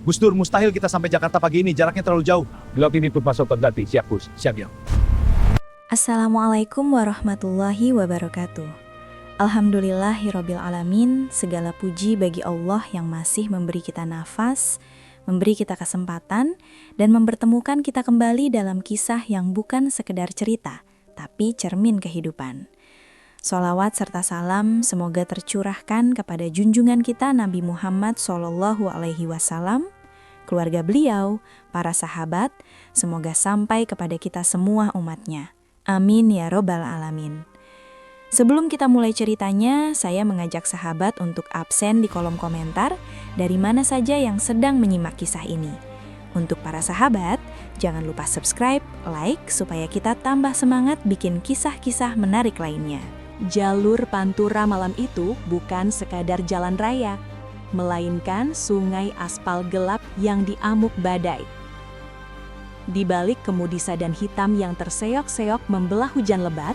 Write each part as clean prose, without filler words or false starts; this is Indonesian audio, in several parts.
Gus Dur, mustahil kita sampai Jakarta pagi ini, jaraknya terlalu jauh. Gelap ini pun masuk kendati, siap Gus. Siap ya. Assalamualaikum warahmatullahi wabarakatuh. Alhamdulillahirabbil alamin, segala puji bagi Allah yang masih memberi kita nafas, memberi kita kesempatan, dan mempertemukan kita kembali dalam kisah yang bukan sekedar cerita, tapi cermin kehidupan. Sholawat serta salam semoga tercurahkan kepada junjungan kita Nabi Muhammad SAW, keluarga beliau, para sahabat, semoga sampai kepada kita semua umatnya. Amin ya robbal alamin. Sebelum kita mulai ceritanya, saya mengajak sahabat untuk absen di kolom komentar dari mana saja yang sedang menyimak kisah ini. Untuk para sahabat, jangan lupa subscribe, like, supaya kita tambah semangat bikin kisah-kisah menarik lainnya. Jalur Pantura malam itu bukan sekadar jalan raya, melainkan sungai aspal gelap yang diamuk badai. Di balik kemudi sadan hitam yang terseok-seok membelah hujan lebat,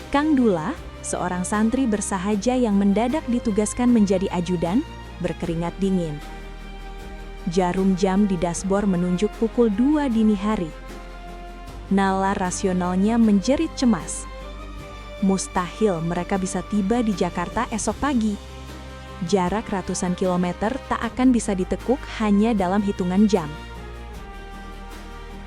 Kang Dullah, seorang santri bersahaja yang mendadak ditugaskan menjadi ajudan, berkeringat dingin. Jarum jam di dashboard menunjuk pukul 2 dini hari. Nalar rasionalnya menjerit cemas. Mustahil mereka bisa tiba di Jakarta esok pagi. Jarak ratusan kilometer tak akan bisa ditekuk hanya dalam hitungan jam.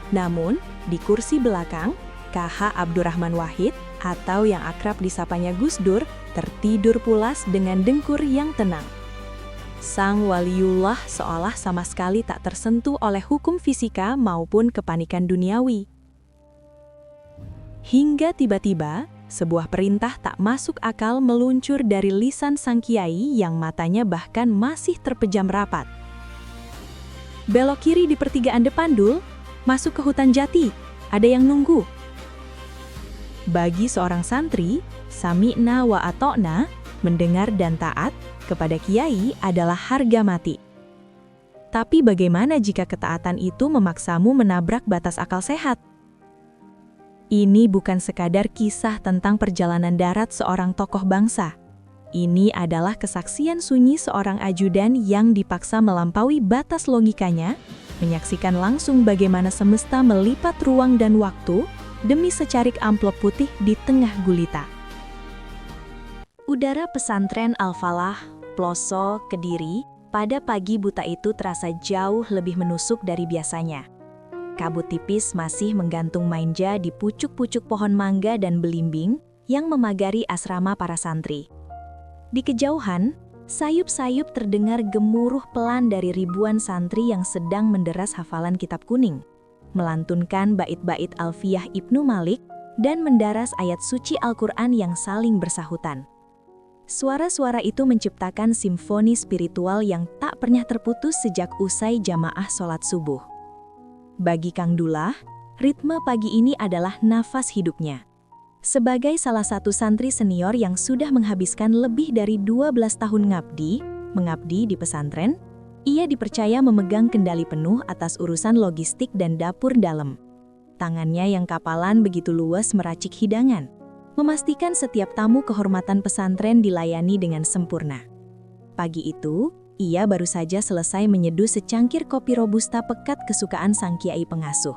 Namun, di kursi belakang, KH Abdurrahman Wahid, atau yang akrab disapanya Gus Dur, tertidur pulas dengan dengkur yang tenang. Sang waliullah seolah sama sekali tak tersentuh oleh hukum fisika maupun kepanikan duniawi. Hingga tiba-tiba, sebuah perintah tak masuk akal meluncur dari lisan sang kiai yang matanya bahkan masih terpejam rapat. Belok kiri di pertigaan depan Dul, masuk ke hutan jati, ada yang nunggu. Bagi seorang santri, sami'na wa ata'na, mendengar dan taat kepada kiai adalah harga mati. Tapi bagaimana jika ketaatan itu memaksamu menabrak batas akal sehat? Ini bukan sekadar kisah tentang perjalanan darat seorang tokoh bangsa. Ini adalah kesaksian sunyi seorang ajudan yang dipaksa melampaui batas logikanya, menyaksikan langsung bagaimana semesta melipat ruang dan waktu demi secarik amplop putih di tengah gulita. Udara pesantren Al-Falah, Ploso, Kediri, pada pagi buta itu terasa jauh lebih menusuk dari biasanya. Kabut tipis masih menggantung manja di pucuk-pucuk pohon mangga dan belimbing yang memagari asrama para santri. Di kejauhan, sayup-sayup terdengar gemuruh pelan dari ribuan santri yang sedang menderas hafalan kitab kuning, melantunkan bait-bait Alfiyah Ibnu Malik, dan mendaras ayat suci Al-Quran yang saling bersahutan. Suara-suara itu menciptakan simfoni spiritual yang tak pernah terputus sejak usai jamaah sholat subuh. Bagi Kang Dullah, ritme pagi ini adalah nafas hidupnya. Sebagai salah satu santri senior yang sudah menghabiskan lebih dari 12 tahun mengabdi di pesantren, ia dipercaya memegang kendali penuh atas urusan logistik dan dapur dalam. Tangannya yang kapalan begitu luas meracik hidangan, memastikan setiap tamu kehormatan pesantren dilayani dengan sempurna. Pagi itu, ia baru saja selesai menyeduh secangkir kopi robusta pekat kesukaan sang kiai pengasuh.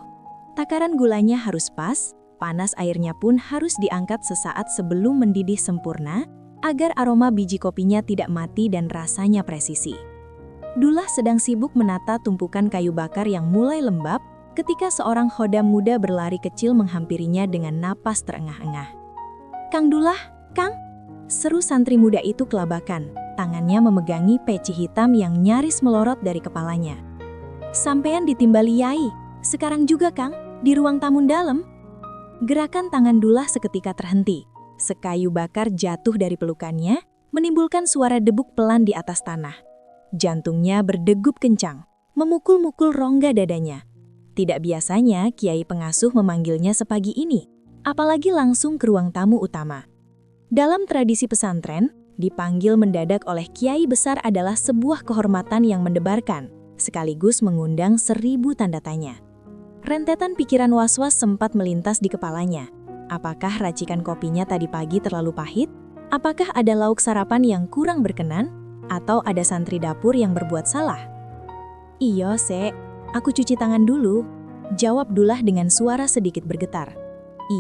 Takaran gulanya harus pas, panas airnya pun harus diangkat sesaat sebelum mendidih sempurna, agar aroma biji kopinya tidak mati dan rasanya presisi. Dullah sedang sibuk menata tumpukan kayu bakar yang mulai lembab, ketika seorang khodam muda berlari kecil menghampirinya dengan napas terengah-engah. "Kang Dullah, Kang!" seru santri muda itu kelabakan. Tangannya memegangi peci hitam yang nyaris melorot dari kepalanya. "Sampean ditimbali Yai, sekarang juga Kang, di ruang tamu dalam." Gerakan tangan Dullah seketika terhenti. Sekayu bakar jatuh dari pelukannya, menimbulkan suara debuk pelan di atas tanah. Jantungnya berdegup kencang, memukul-mukul rongga dadanya. Tidak biasanya kiai pengasuh memanggilnya sepagi ini, apalagi langsung ke ruang tamu utama. Dalam tradisi pesantren, dipanggil mendadak oleh kiai besar adalah sebuah kehormatan yang mendebarkan, sekaligus mengundang 1000 tanda tanya. Rentetan pikiran was-was sempat melintas di kepalanya. Apakah racikan kopinya tadi pagi terlalu pahit? Apakah ada lauk sarapan yang kurang berkenan? Atau ada santri dapur yang berbuat salah? Iyo, Sek. Aku cuci tangan dulu. Jawab Dullah dengan suara sedikit bergetar.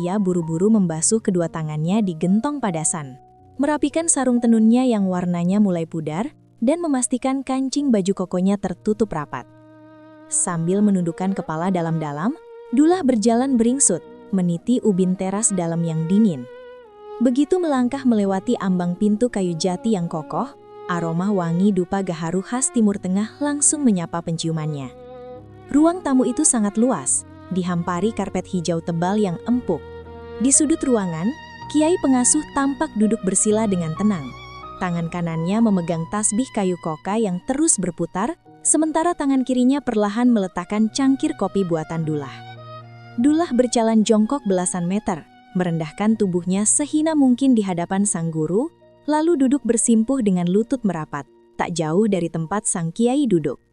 Ia buru-buru membasuh kedua tangannya di gentong padasan, merapikan sarung tenunnya yang warnanya mulai pudar, dan memastikan kancing baju kokonya tertutup rapat. Sambil menundukkan kepala dalam-dalam, Dullah berjalan beringsut, meniti ubin teras dalam yang dingin. Begitu melangkah melewati ambang pintu kayu jati yang kokoh, aroma wangi dupa gaharu khas Timur Tengah langsung menyapa penciumannya. Ruang tamu itu sangat luas, dihampari karpet hijau tebal yang empuk. Di sudut ruangan, Kiai pengasuh tampak duduk bersila dengan tenang. Tangan kanannya memegang tasbih kayu koka yang terus berputar, sementara tangan kirinya perlahan meletakkan cangkir kopi buatan Dullah. Dullah berjalan jongkok belasan meter, merendahkan tubuhnya sehina mungkin di hadapan sang guru, lalu duduk bersimpuh dengan lutut merapat, tak jauh dari tempat sang kiai duduk.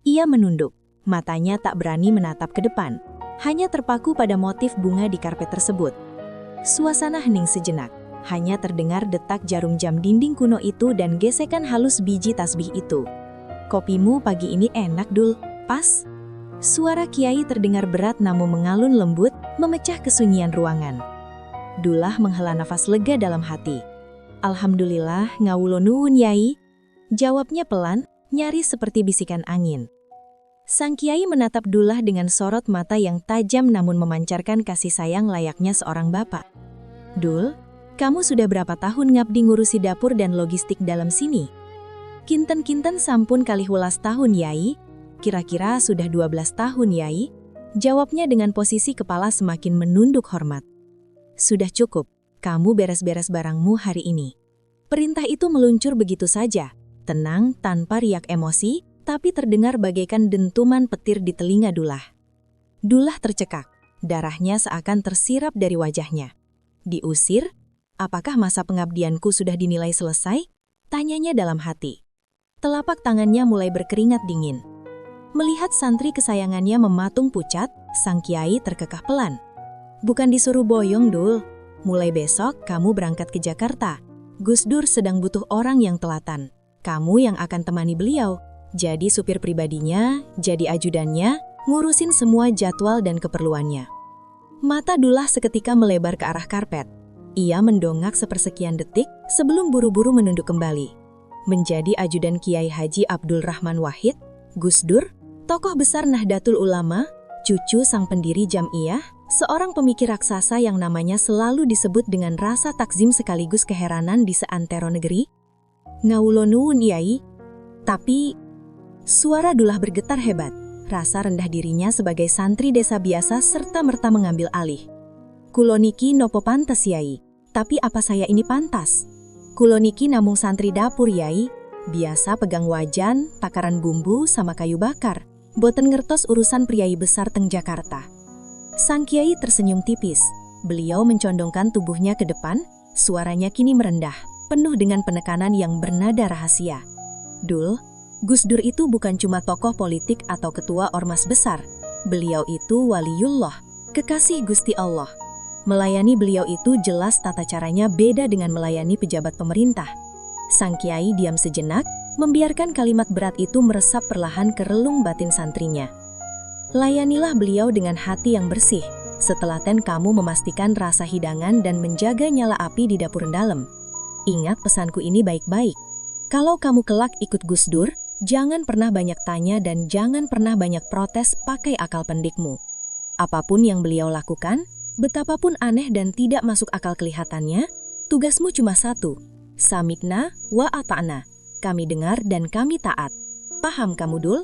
Ia menunduk, matanya tak berani menatap ke depan, hanya terpaku pada motif bunga di karpet tersebut. Suasana hening sejenak, hanya terdengar detak jarum jam dinding kuno itu dan gesekan halus biji tasbih itu. Kopimu pagi ini enak, Dul, pas? Suara kiai terdengar berat namun mengalun lembut, memecah kesunyian ruangan. Dullah menghela nafas lega dalam hati. Alhamdulillah, ngawulo nuwun yai. Jawabnya pelan, nyaris seperti bisikan angin. Sang kiai menatap Dullah dengan sorot mata yang tajam namun memancarkan kasih sayang layaknya seorang bapak. Dul, kamu sudah berapa tahun ngabdi ngurusi dapur dan logistik dalam sini? Kinten-kinten sampun kali 11 tahun yai. Kira-kira sudah 12 tahun yai. Jawabnya dengan posisi kepala semakin menunduk hormat. Sudah cukup, kamu beres-beres barangmu hari ini. Perintah itu meluncur begitu saja, tenang tanpa riak emosi, tapi terdengar bagaikan dentuman petir di telinga Dullah. Dullah tercekak, darahnya seakan tersirap dari wajahnya. Diusir? Apakah masa pengabdianku sudah dinilai selesai? Tanyanya dalam hati. Telapak tangannya mulai berkeringat dingin. Melihat santri kesayangannya mematung pucat, sang kiai terkekeh pelan. Bukan disuruh boyong, Dul. Mulai besok kamu berangkat ke Jakarta. Gus Dur sedang butuh orang yang telatan. Kamu yang akan temani beliau. Jadi supir pribadinya, jadi ajudannya, ngurusin semua jadwal dan keperluannya. Mata Dullah seketika melebar ke arah karpet. Ia mendongak sepersekian detik sebelum buru-buru menunduk kembali. Menjadi ajudan Kiai Haji Abdul Rahman Wahid, Gus Dur, tokoh besar Nahdlatul Ulama, cucu sang pendiri Jam'iyah, seorang pemikir raksasa yang namanya selalu disebut dengan rasa takzim sekaligus keheranan di seantero negeri. Ngawulo nuwun yai. Tapi suara Dullah bergetar hebat, rasa rendah dirinya sebagai santri desa biasa serta-merta mengambil alih. Kulo niki nopo pantes yai, tapi apa saya ini pantas? Kulo niki namung santri dapur yai, biasa pegang wajan, takaran bumbu sama kayu bakar, boten ngertos urusan priai besar teng Jakarta. Sang kiai tersenyum tipis, beliau mencondongkan tubuhnya ke depan, suaranya kini merendah, penuh dengan penekanan yang bernada rahasia. Dul, Gus Dur itu bukan cuma tokoh politik atau ketua ormas besar. Beliau itu waliullah, kekasih Gusti Allah. Melayani beliau itu jelas tata caranya beda dengan melayani pejabat pemerintah. Sang kiai diam sejenak, membiarkan kalimat berat itu meresap perlahan ke relung batin santrinya. Layanilah beliau dengan hati yang bersih, setelaten kamu memastikan rasa hidangan dan menjaga nyala api di dapur dalam. Ingat pesanku ini baik-baik. Kalau kamu kelak ikut Gus Dur, jangan pernah banyak tanya dan jangan pernah banyak protes pakai akal pendikmu. Apapun yang beliau lakukan, betapapun aneh dan tidak masuk akal kelihatannya, tugasmu cuma satu. Samikna wa ata'na. Kami dengar dan kami taat. Paham kamu, Dul?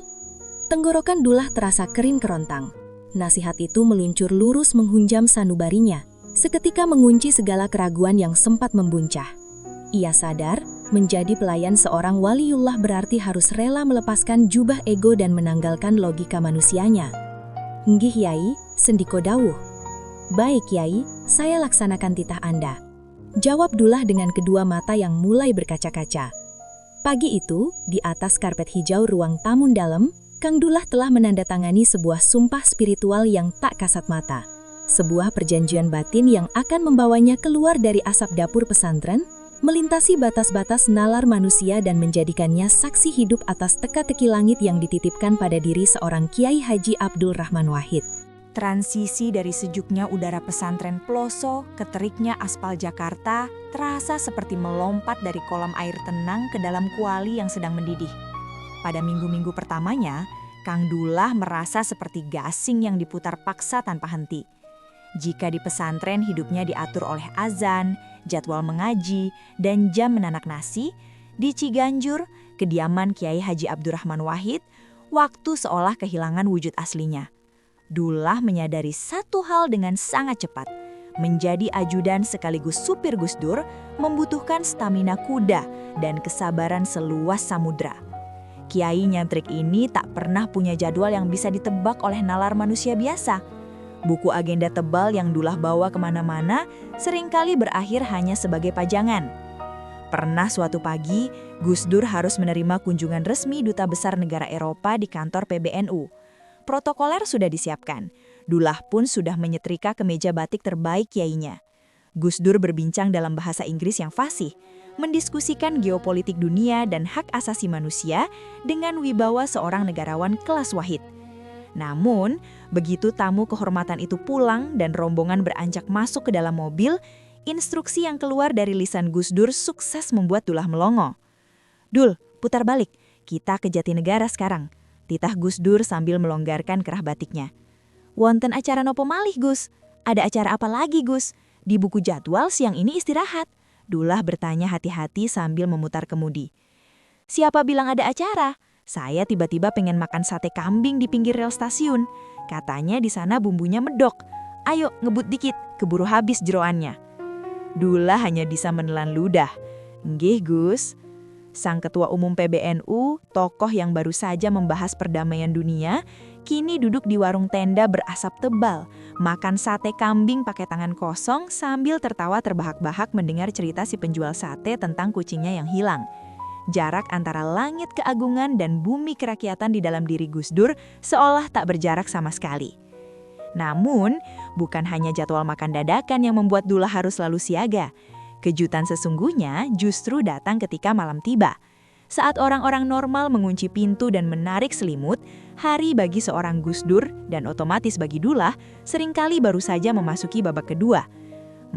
Tenggorokan Dullah terasa kering kerontang. Nasihat itu meluncur lurus menghunjam sanubarinya, seketika mengunci segala keraguan yang sempat membuncah. Ia sadar, menjadi pelayan seorang waliullah berarti harus rela melepaskan jubah ego dan menanggalkan logika manusianya. Nggih yai, sendiko dawuh. Baik yai, saya laksanakan titah Anda. Jawab Dullah dengan kedua mata yang mulai berkaca-kaca. Pagi itu, di atas karpet hijau ruang tamu dalam, Kang Dullah telah menandatangani sebuah sumpah spiritual yang tak kasat mata. Sebuah perjanjian batin yang akan membawanya keluar dari asap dapur pesantren, melintasi batas-batas nalar manusia dan menjadikannya saksi hidup atas teka-teki langit yang dititipkan pada diri seorang Kiai Haji Abdul Rahman Wahid. Transisi dari sejuknya udara pesantren Ploso ke teriknya aspal Jakarta terasa seperti melompat dari kolam air tenang ke dalam kuali yang sedang mendidih. Pada minggu-minggu pertamanya, Kang Dullah merasa seperti gasing yang diputar paksa tanpa henti. Jika di pesantren hidupnya diatur oleh azan, jadwal mengaji, dan jam menanak nasi, di Ciganjur, kediaman Kiai Haji Abdurrahman Wahid, waktu seolah kehilangan wujud aslinya. Dullah menyadari satu hal dengan sangat cepat. Menjadi ajudan sekaligus supir Gus Dur membutuhkan stamina kuda dan kesabaran seluas samudra. Kiai nyantrik ini tak pernah punya jadwal yang bisa ditebak oleh nalar manusia biasa. Buku agenda tebal yang Dullah bawa kemana-mana seringkali berakhir hanya sebagai pajangan. Pernah suatu pagi, Gus Dur harus menerima kunjungan resmi Duta Besar Negara Eropa di kantor PBNU. Protokoler sudah disiapkan. Dullah pun sudah menyetrika kemeja batik terbaik kiainya. Gus Dur berbincang dalam bahasa Inggris yang fasih, mendiskusikan geopolitik dunia dan hak asasi manusia dengan wibawa seorang negarawan kelas Wahid. Namun, begitu tamu kehormatan itu pulang dan rombongan beranjak masuk ke dalam mobil, instruksi yang keluar dari lisan Gus Dur sukses membuat Dullah melongo. "Dul, putar balik, kita ke Jatinegara sekarang," titah Gus Dur sambil melonggarkan kerah batiknya. "Wonten acara nopo malih, Gus? Ada acara apa lagi, Gus? Di buku jadwal siang ini istirahat." Dullah bertanya hati-hati sambil memutar kemudi. "Siapa bilang ada acara? Saya tiba-tiba pengen makan sate kambing di pinggir rel stasiun. Katanya di sana bumbunya medok. Ayo ngebut dikit, keburu habis jeroannya." Dullah hanya bisa menelan ludah. "Nggih, Gus." Sang Ketua Umum PBNU, tokoh yang baru saja membahas perdamaian dunia, kini duduk di warung tenda berasap tebal, makan sate kambing pakai tangan kosong sambil tertawa terbahak-bahak mendengar cerita si penjual sate tentang kucingnya yang hilang. Jarak antara langit keagungan dan bumi kerakyatan di dalam diri Gus Dur seolah tak berjarak sama sekali. Namun, bukan hanya jadwal makan dadakan yang membuat Dullah harus selalu siaga. Kejutan sesungguhnya justru datang ketika malam tiba. Saat orang-orang normal mengunci pintu dan menarik selimut, hari bagi seorang Gus Dur dan otomatis bagi Dullah seringkali baru saja memasuki babak kedua.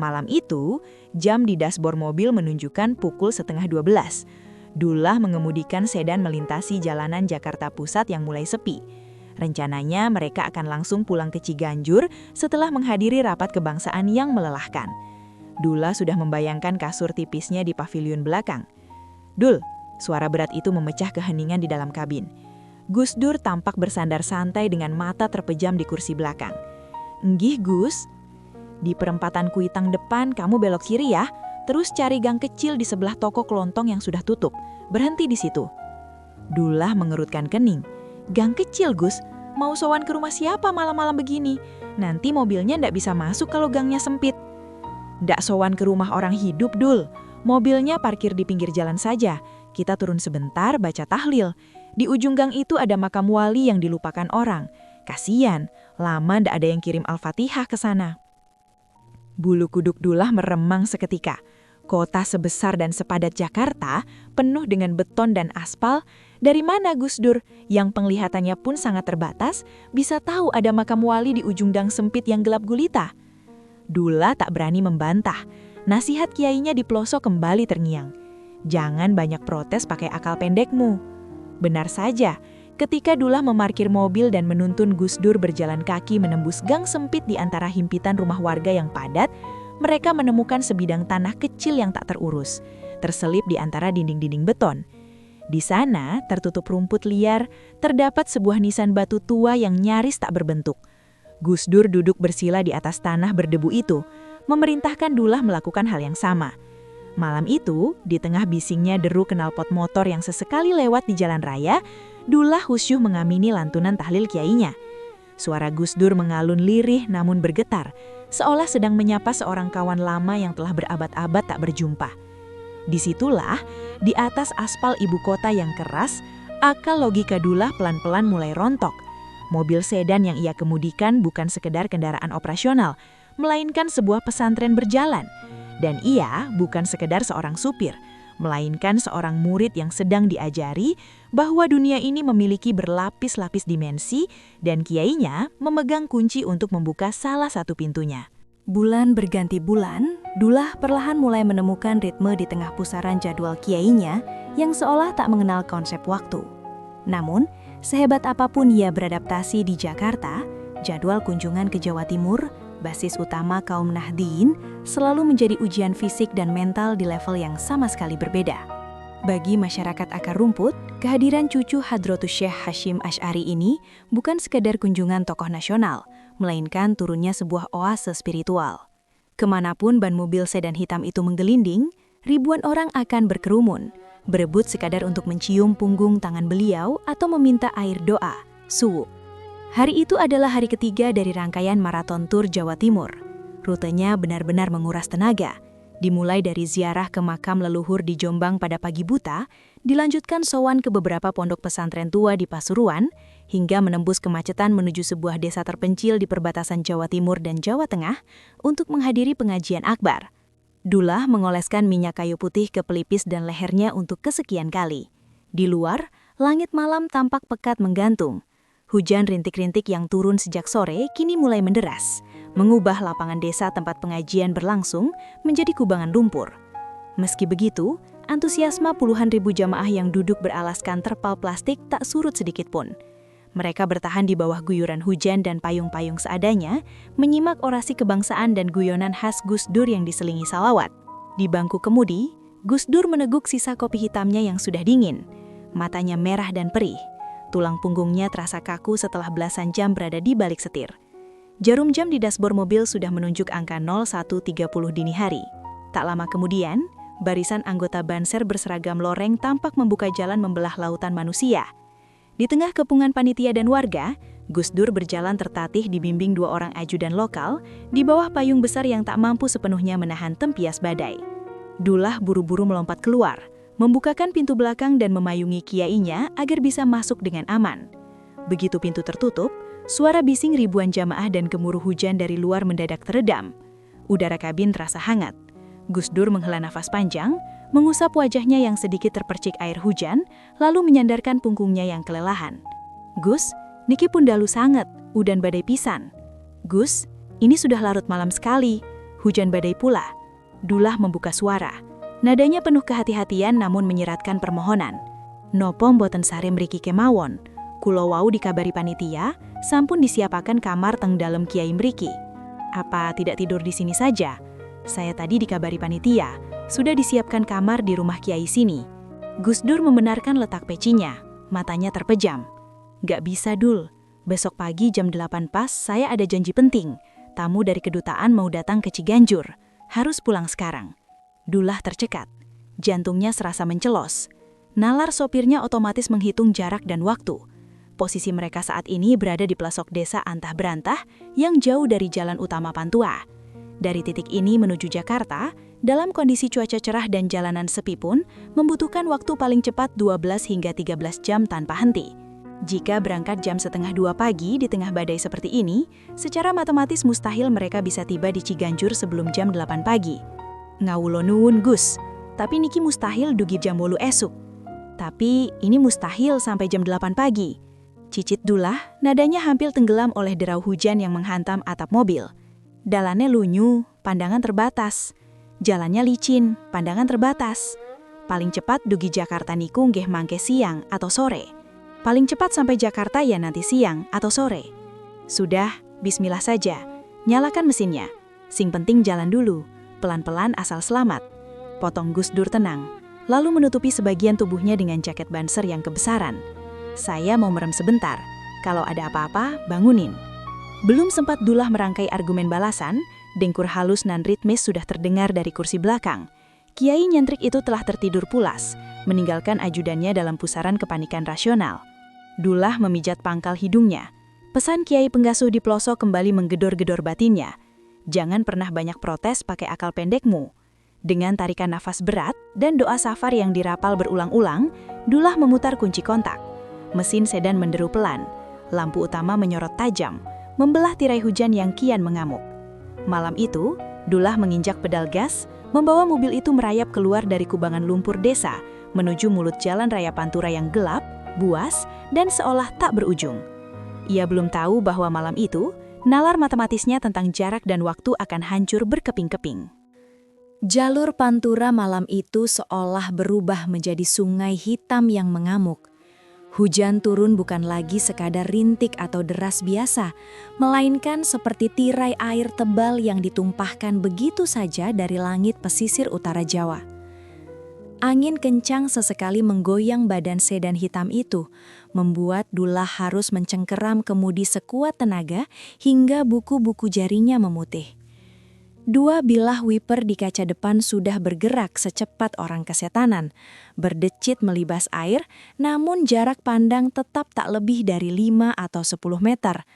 Malam itu, jam di dashboard mobil menunjukkan pukul 11:30. Dullah mengemudikan sedan melintasi jalanan Jakarta Pusat yang mulai sepi. Rencananya mereka akan langsung pulang ke Ciganjur setelah menghadiri rapat kebangsaan yang melelahkan. Dullah sudah membayangkan kasur tipisnya di pavilion belakang. "Dul," suara berat itu memecah keheningan di dalam kabin. Gus Dur tampak bersandar santai dengan mata terpejam di kursi belakang. "Nggih, Gus. Di perempatan Kuitang depan kamu belok kiri ya, terus cari gang kecil di sebelah toko kelontong yang sudah tutup. Berhenti di situ." Dullah mengerutkan kening. "Gang kecil, Gus? Mau sowan ke rumah siapa malam-malam begini? Nanti mobilnya ndak bisa masuk kalau gangnya sempit." "Ndak sowan ke rumah orang hidup, Dul. Mobilnya parkir di pinggir jalan saja. Kita turun sebentar baca tahlil. Di ujung gang itu ada makam wali yang dilupakan orang. Kasian, lama ndak ada yang kirim Al-Fatihah ke sana." Bulu kuduk Dullah meremang seketika. Kota sebesar dan sepadat Jakarta, penuh dengan beton dan aspal, dari mana Gus Dur, yang penglihatannya pun sangat terbatas, bisa tahu ada makam wali di ujung gang sempit yang gelap gulita? Dullah tak berani membantah. Nasihat kiainya di pelosok kembali terngiang. "Jangan banyak protes pakai akal pendekmu." Benar saja, ketika Dullah memarkir mobil dan menuntun Gus Dur berjalan kaki menembus gang sempit di antara himpitan rumah warga yang padat, mereka menemukan sebidang tanah kecil yang tak terurus, terselip di antara dinding-dinding beton. Di sana, tertutup rumput liar, terdapat sebuah nisan batu tua yang nyaris tak berbentuk. Gus Dur duduk bersila di atas tanah berdebu itu, memerintahkan Dullah melakukan hal yang sama. Malam itu, di tengah bisingnya deru knalpot motor yang sesekali lewat di jalan raya, Dullah khusyuk mengamini lantunan tahlil kiainya. Suara Gus Dur mengalun lirih namun bergetar, seolah sedang menyapa seorang kawan lama yang telah berabad-abad tak berjumpa. Disitulah, di atas aspal ibu kota yang keras, akal logika Dullah pelan-pelan mulai rontok. Mobil sedan yang ia kemudikan bukan sekedar kendaraan operasional, melainkan sebuah pesantren berjalan. Dan ia bukan sekedar seorang supir, melainkan seorang murid yang sedang diajari bahwa dunia ini memiliki berlapis-lapis dimensi dan kiainya memegang kunci untuk membuka salah satu pintunya. Bulan berganti bulan, Dullah perlahan mulai menemukan ritme di tengah pusaran jadwal kiainya yang seolah tak mengenal konsep waktu. Namun, sehebat apapun ia beradaptasi di Jakarta, jadwal kunjungan ke Jawa Timur, basis utama kaum Nahdliyin, selalu menjadi ujian fisik dan mental di level yang sama sekali berbeda. Bagi masyarakat akar rumput, kehadiran cucu Hadratus Syekh Hashim Asy'ari ini bukan sekadar kunjungan tokoh nasional, melainkan turunnya sebuah oase spiritual. Kemanapun ban mobil sedan hitam itu menggelinding, ribuan orang akan berkerumun, berebut sekadar untuk mencium punggung tangan beliau atau meminta air doa, suwu. Hari itu adalah hari ketiga dari rangkaian maraton tur Jawa Timur. Rutenya benar-benar menguras tenaga. Dimulai dari ziarah ke makam leluhur di Jombang pada pagi buta, dilanjutkan sowan ke beberapa pondok pesantren tua di Pasuruan, hingga menembus kemacetan menuju sebuah desa terpencil di perbatasan Jawa Timur dan Jawa Tengah untuk menghadiri pengajian akbar. Dullah mengoleskan minyak kayu putih ke pelipis dan lehernya untuk kesekian kali. Di luar, langit malam tampak pekat menggantung. Hujan rintik-rintik yang turun sejak sore kini mulai menderas, mengubah lapangan desa tempat pengajian berlangsung menjadi kubangan lumpur. Meski begitu, antusiasme puluhan ribu jamaah yang duduk beralaskan terpal plastik tak surut sedikit pun. Mereka bertahan di bawah guyuran hujan dan payung-payung seadanya, menyimak orasi kebangsaan dan guyonan khas Gus Dur yang diselingi salawat. Di bangku kemudi, Gus Dur meneguk sisa kopi hitamnya yang sudah dingin. Matanya merah dan perih. Tulang punggungnya terasa kaku setelah belasan jam berada di balik setir. Jarum jam di dashboard mobil sudah menunjuk angka 01.30 dini hari. Tak lama kemudian, barisan anggota Banser berseragam loreng tampak membuka jalan membelah lautan manusia. Di tengah kepungan panitia dan warga, Gus Dur berjalan tertatih dibimbing dua orang ajudan lokal di bawah payung besar yang tak mampu sepenuhnya menahan tempias badai. Dullah buru-buru melompat keluar, membukakan pintu belakang dan memayungi kiainya agar bisa masuk dengan aman. Begitu pintu tertutup, suara bising ribuan jamaah dan gemuruh hujan dari luar mendadak teredam. Udara kabin terasa hangat. Gus Dur menghela nafas panjang, mengusap wajahnya yang sedikit terpercik air hujan, lalu menyandarkan punggungnya yang kelelahan. "Gus, niki pun dalu sangat, udan badai pisan." "Gus, ini sudah larut malam sekali, hujan badai pula." Dullah membuka suara. Nadanya penuh kehati-hatian namun menyeratkan permohonan. "Nopo mboten sare mriki kemawon. Kula wau dikabari panitia, sampun disiapaken kamar teng dalem kiai mriki. Apa tidak tidur di sini saja? Saya tadi dikabari panitia, sudah disiapkan kamar di rumah kiai sini." Gus Dur membenarkan letak pecinya, matanya terpejam. "Gak bisa, Dul. Besok pagi jam 8 pas saya ada janji penting. Tamu dari kedutaan mau datang ke Ciganjur. Harus pulang sekarang." Dullah tercekat. Jantungnya serasa mencelos. Nalar sopirnya otomatis menghitung jarak dan waktu. Posisi mereka saat ini berada di pelosok desa Antah Berantah yang jauh dari jalan utama Pantua. Dari titik ini menuju Jakarta, dalam kondisi cuaca cerah dan jalanan sepi pun, membutuhkan waktu paling cepat 12 hingga 13 jam tanpa henti. Jika berangkat jam 1:30 pagi di tengah badai seperti ini, secara matematis mustahil mereka bisa tiba di Ciganjur sebelum jam 8 pagi. "Ngawulo nuwun Gus, tapi niki mustahil dugi jam 8 esuk. Tapi ini mustahil sampai jam 8 pagi. Cicit Dullah, nadanya hampir tenggelam oleh derau hujan yang menghantam atap mobil. Dalannya lunyu, pandangan terbatas. Jalannya licin, pandangan terbatas. Paling cepat dugi Jakarta niku nggih mangke siang atau sore. Paling cepat sampai Jakarta ya nanti siang atau sore. Sudah, bismillah saja. Nyalakan mesinnya. Sing penting jalan dulu. Pelan-pelan asal selamat." Potong Gus Dur tenang, lalu menutupi sebagian tubuhnya dengan jaket Banser yang kebesaran. "Saya mau merem sebentar. Kalau ada apa-apa, bangunin." Belum sempat Dullah merangkai argumen balasan, dengkur halus nan ritmis sudah terdengar dari kursi belakang. Kiai nyentrik itu telah tertidur pulas, meninggalkan ajudannya dalam pusaran kepanikan rasional. Dullah memijat pangkal hidungnya. Pesan kiai penggasuh di pelosok kembali menggedor-gedor batinnya. Jangan pernah banyak protes pakai akal pendekmu. Dengan tarikan nafas berat dan doa safar yang dirapal berulang-ulang, Dullah memutar kunci kontak. Mesin sedan menderu pelan. Lampu utama menyorot tajam, membelah tirai hujan yang kian mengamuk. Malam itu, Dullah menginjak pedal gas, membawa mobil itu merayap keluar dari kubangan lumpur desa, menuju mulut jalan raya Pantura yang gelap, buas, dan seolah tak berujung. Ia belum tahu bahwa malam itu, nalar matematisnya tentang jarak dan waktu akan hancur berkeping-keping. Jalur Pantura malam itu seolah berubah menjadi sungai hitam yang mengamuk. Hujan turun bukan lagi sekadar rintik atau deras biasa, melainkan seperti tirai air tebal yang ditumpahkan begitu saja dari langit pesisir utara Jawa. Angin kencang sesekali menggoyang badan sedan hitam itu, membuat Dullah harus mencengkeram kemudi sekuat tenaga hingga buku-buku jarinya memutih. Dua bilah wiper di kaca depan sudah bergerak secepat orang kesetanan, berdecit melibas air, namun jarak pandang tetap tak lebih dari 5 atau 10 meter.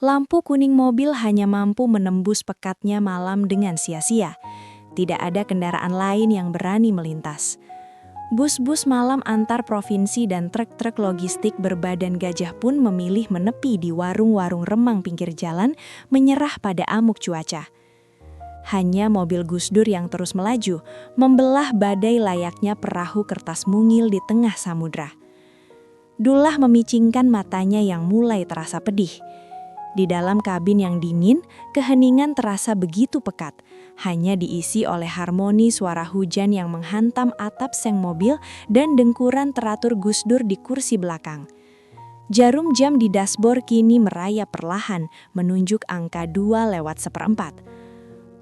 Lampu kuning mobil hanya mampu menembus pekatnya malam dengan sia-sia. Tidak ada kendaraan lain yang berani melintas. Bus-bus malam antar provinsi dan truk-truk logistik berbadan gajah pun memilih menepi di warung-warung remang pinggir jalan, menyerah pada amuk cuaca. Hanya mobil Gus Dur yang terus melaju, membelah badai layaknya perahu kertas mungil di tengah samudra. Dullah memicingkan matanya yang mulai terasa pedih. Di dalam kabin yang dingin, keheningan terasa begitu pekat, hanya diisi oleh harmoni suara hujan yang menghantam atap seng mobil dan dengkuran teratur Gus Dur di kursi belakang. Jarum jam di dashboard kini merayap perlahan, menunjuk angka 2/4.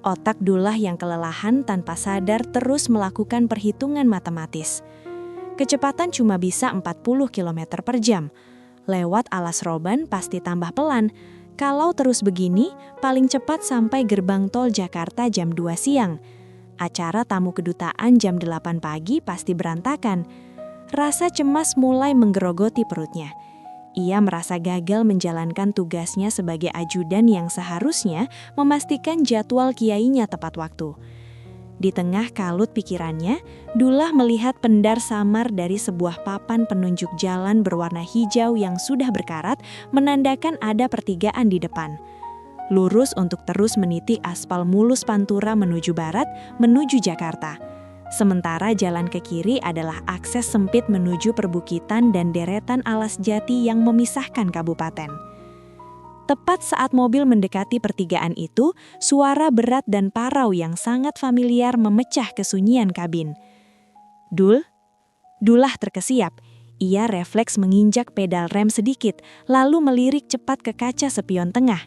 Otak Dullah yang kelelahan tanpa sadar terus melakukan perhitungan matematis. Kecepatan cuma bisa 40 km per jam. Lewat alas roban pasti tambah pelan. Kalau terus begini, paling cepat sampai gerbang tol Jakarta jam 2 siang. Acara tamu kedutaan jam 8 pagi pasti berantakan. Rasa cemas mulai menggerogoti perutnya. Ia merasa gagal menjalankan tugasnya sebagai ajudan yang seharusnya memastikan jadwal kiainya tepat waktu. Di tengah kalut pikirannya, Dullah melihat pendar samar dari sebuah papan penunjuk jalan berwarna hijau yang sudah berkarat menandakan ada pertigaan di depan. Lurus untuk terus meniti aspal mulus Pantura menuju barat, menuju Jakarta. Sementara jalan ke kiri adalah akses sempit menuju perbukitan dan deretan alas jati yang memisahkan kabupaten. Tepat saat mobil mendekati pertigaan itu, suara berat dan parau yang sangat familiar memecah kesunyian kabin. Dullah terkesiap. Ia refleks menginjak pedal rem sedikit, lalu melirik cepat ke kaca spion tengah.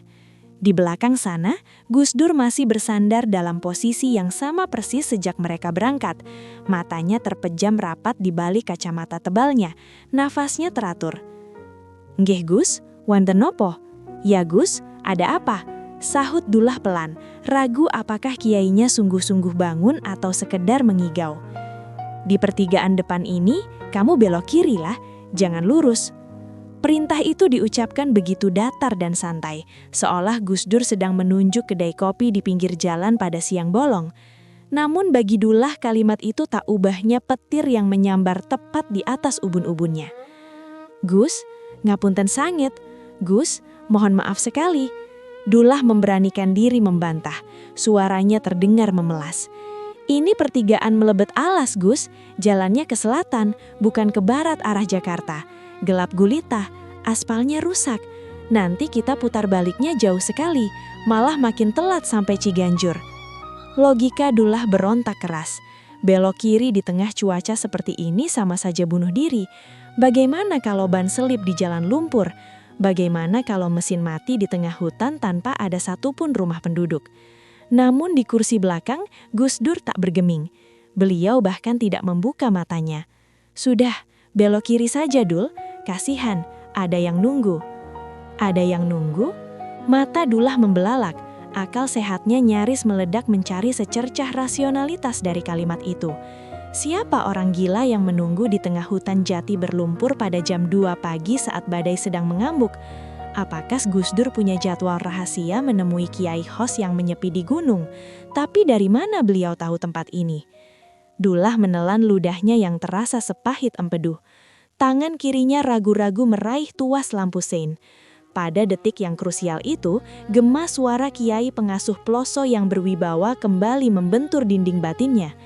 Di belakang sana, Gus Dur masih bersandar dalam posisi yang sama persis sejak mereka berangkat. Matanya terpejam rapat di balik kacamata tebalnya. Nafasnya teratur. "Nggih Gus, wonten nopo?" "Ya Gus, ada apa?" sahut Dullah pelan, ragu apakah kiainya sungguh-sungguh bangun atau sekedar mengigau. "Di pertigaan depan ini, kamu belok kiri lah, jangan lurus." Perintah itu diucapkan begitu datar dan santai, seolah Gus Dur sedang menunjuk kedai kopi di pinggir jalan pada siang bolong. Namun bagi Dullah kalimat itu tak ubahnya petir yang menyambar tepat di atas ubun-ubunnya. "Gus, ngapunten sangit. Gus, mohon maaf sekali." Dullah memberanikan diri membantah, suaranya terdengar memelas. "Ini pertigaan Melebet Alas, Gus. Jalannya ke selatan, bukan ke barat arah Jakarta. Gelap gulita, aspalnya rusak. Nanti kita putar baliknya jauh sekali, malah makin telat sampai Ciganjur." Logika Dullah berontak keras. Belok kiri di tengah cuaca seperti ini sama saja bunuh diri. Bagaimana kalau ban selip di jalan lumpur? Bagaimana kalau mesin mati di tengah hutan tanpa ada satupun rumah penduduk? Namun di kursi belakang, Gus Dur tak bergeming. Beliau bahkan tidak membuka matanya. "Sudah, belok kiri saja, Dul. Kasihan, ada yang nunggu." "Ada yang nunggu?" Mata Dullah membelalak. Akal sehatnya nyaris meledak mencari secercah rasionalitas dari kalimat itu. Siapa orang gila yang menunggu di tengah hutan jati berlumpur pada jam 2 pagi saat badai sedang mengambuk? Apakah Gus Dur punya jadwal rahasia menemui Kiai Hos yang menyepi di gunung? Tapi dari mana beliau tahu tempat ini? Dullah menelan ludahnya yang terasa sepahit empedu. Tangan kirinya ragu-ragu meraih tuas lampu sein. Pada detik yang krusial itu, gema suara kiai pengasuh Ploso yang berwibawa kembali membentur dinding batinnya.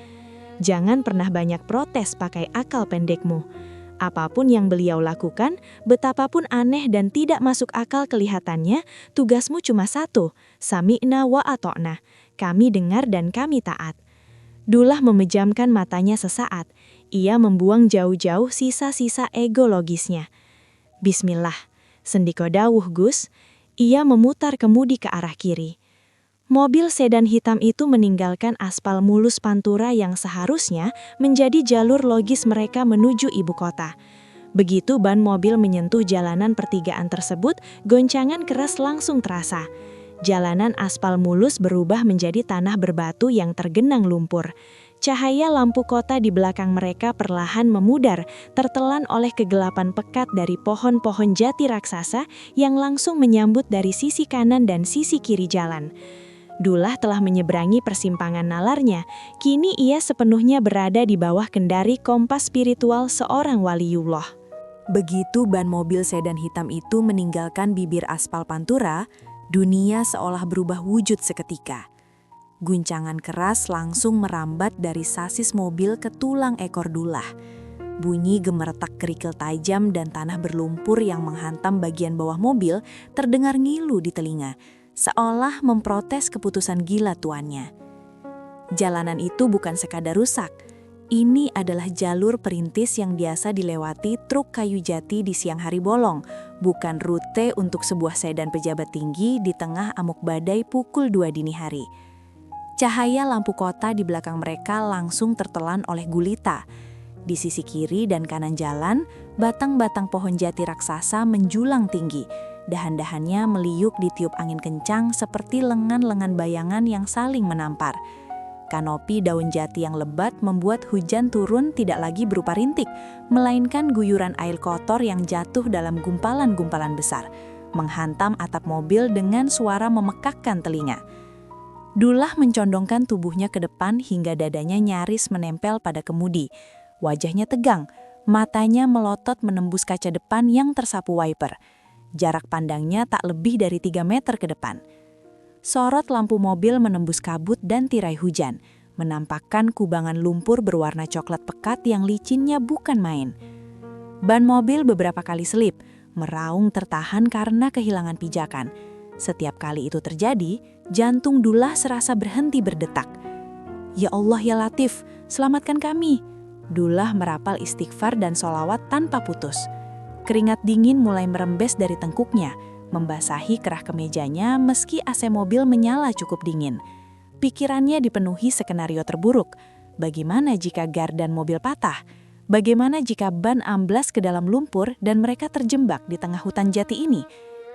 Jangan pernah banyak protes pakai akal pendekmu. Apapun yang beliau lakukan, betapapun aneh dan tidak masuk akal kelihatannya, tugasmu cuma satu, sami'na wa ato'na, kami dengar dan kami taat. Dullah memejamkan matanya sesaat, ia membuang jauh-jauh sisa-sisa ego logisnya. Bismillah. Sendiko dawuh Gus, ia memutar kemudi ke arah kiri. Mobil sedan hitam itu meninggalkan aspal mulus Pantura yang seharusnya menjadi jalur logis mereka menuju ibu kota. Begitu ban mobil menyentuh jalanan pertigaan tersebut, goncangan keras langsung terasa. Jalanan aspal mulus berubah menjadi tanah berbatu yang tergenang lumpur. Cahaya lampu kota di belakang mereka perlahan memudar, tertelan oleh kegelapan pekat dari pohon-pohon jati raksasa yang langsung menyambut dari sisi kanan dan sisi kiri jalan. Dullah telah menyeberangi persimpangan nalarnya, kini ia sepenuhnya berada di bawah kendari kompas spiritual seorang waliullah. Begitu ban mobil sedan hitam itu meninggalkan bibir aspal Pantura, dunia seolah berubah wujud seketika. Guncangan keras langsung merambat dari sasis mobil ke tulang ekor Dullah. Bunyi gemeretak kerikil tajam dan tanah berlumpur yang menghantam bagian bawah mobil terdengar ngilu di telinga, seolah memprotes keputusan gila tuannya. Jalanan itu bukan sekadar rusak. Ini adalah jalur perintis yang biasa dilewati truk kayu jati di siang hari bolong, bukan rute untuk sebuah sedan pejabat tinggi di tengah amuk badai pukul 2 dini hari. Cahaya lampu kota di belakang mereka langsung tertelan oleh gulita. Di sisi kiri dan kanan jalan, batang-batang pohon jati raksasa menjulang tinggi. Dahan-dahannya meliuk ditiup angin kencang seperti lengan-lengan bayangan yang saling menampar. Kanopi daun jati yang lebat membuat hujan turun tidak lagi berupa rintik, melainkan guyuran air kotor yang jatuh dalam gumpalan-gumpalan besar, menghantam atap mobil dengan suara memekakkan telinga. Dullah mencondongkan tubuhnya ke depan hingga dadanya nyaris menempel pada kemudi. Wajahnya tegang, matanya melotot menembus kaca depan yang tersapu wiper. Jarak pandangnya tak lebih dari 3 meter ke depan. Sorot lampu mobil menembus kabut dan tirai hujan, menampakkan kubangan lumpur berwarna coklat pekat yang licinnya bukan main. Ban mobil beberapa kali selip, meraung tertahan karena kehilangan pijakan. Setiap kali itu terjadi, jantung Dullah serasa berhenti berdetak. Ya Allah ya Latif, selamatkan kami. Dullah merapal istighfar dan sholawat tanpa putus. Keringat dingin mulai merembes dari tengkuknya, membasahi kerah kemejanya meski AC mobil menyala cukup dingin. Pikirannya dipenuhi skenario terburuk. Bagaimana jika gardan mobil patah? Bagaimana jika ban amblas ke dalam lumpur dan mereka terjebak di tengah hutan jati ini?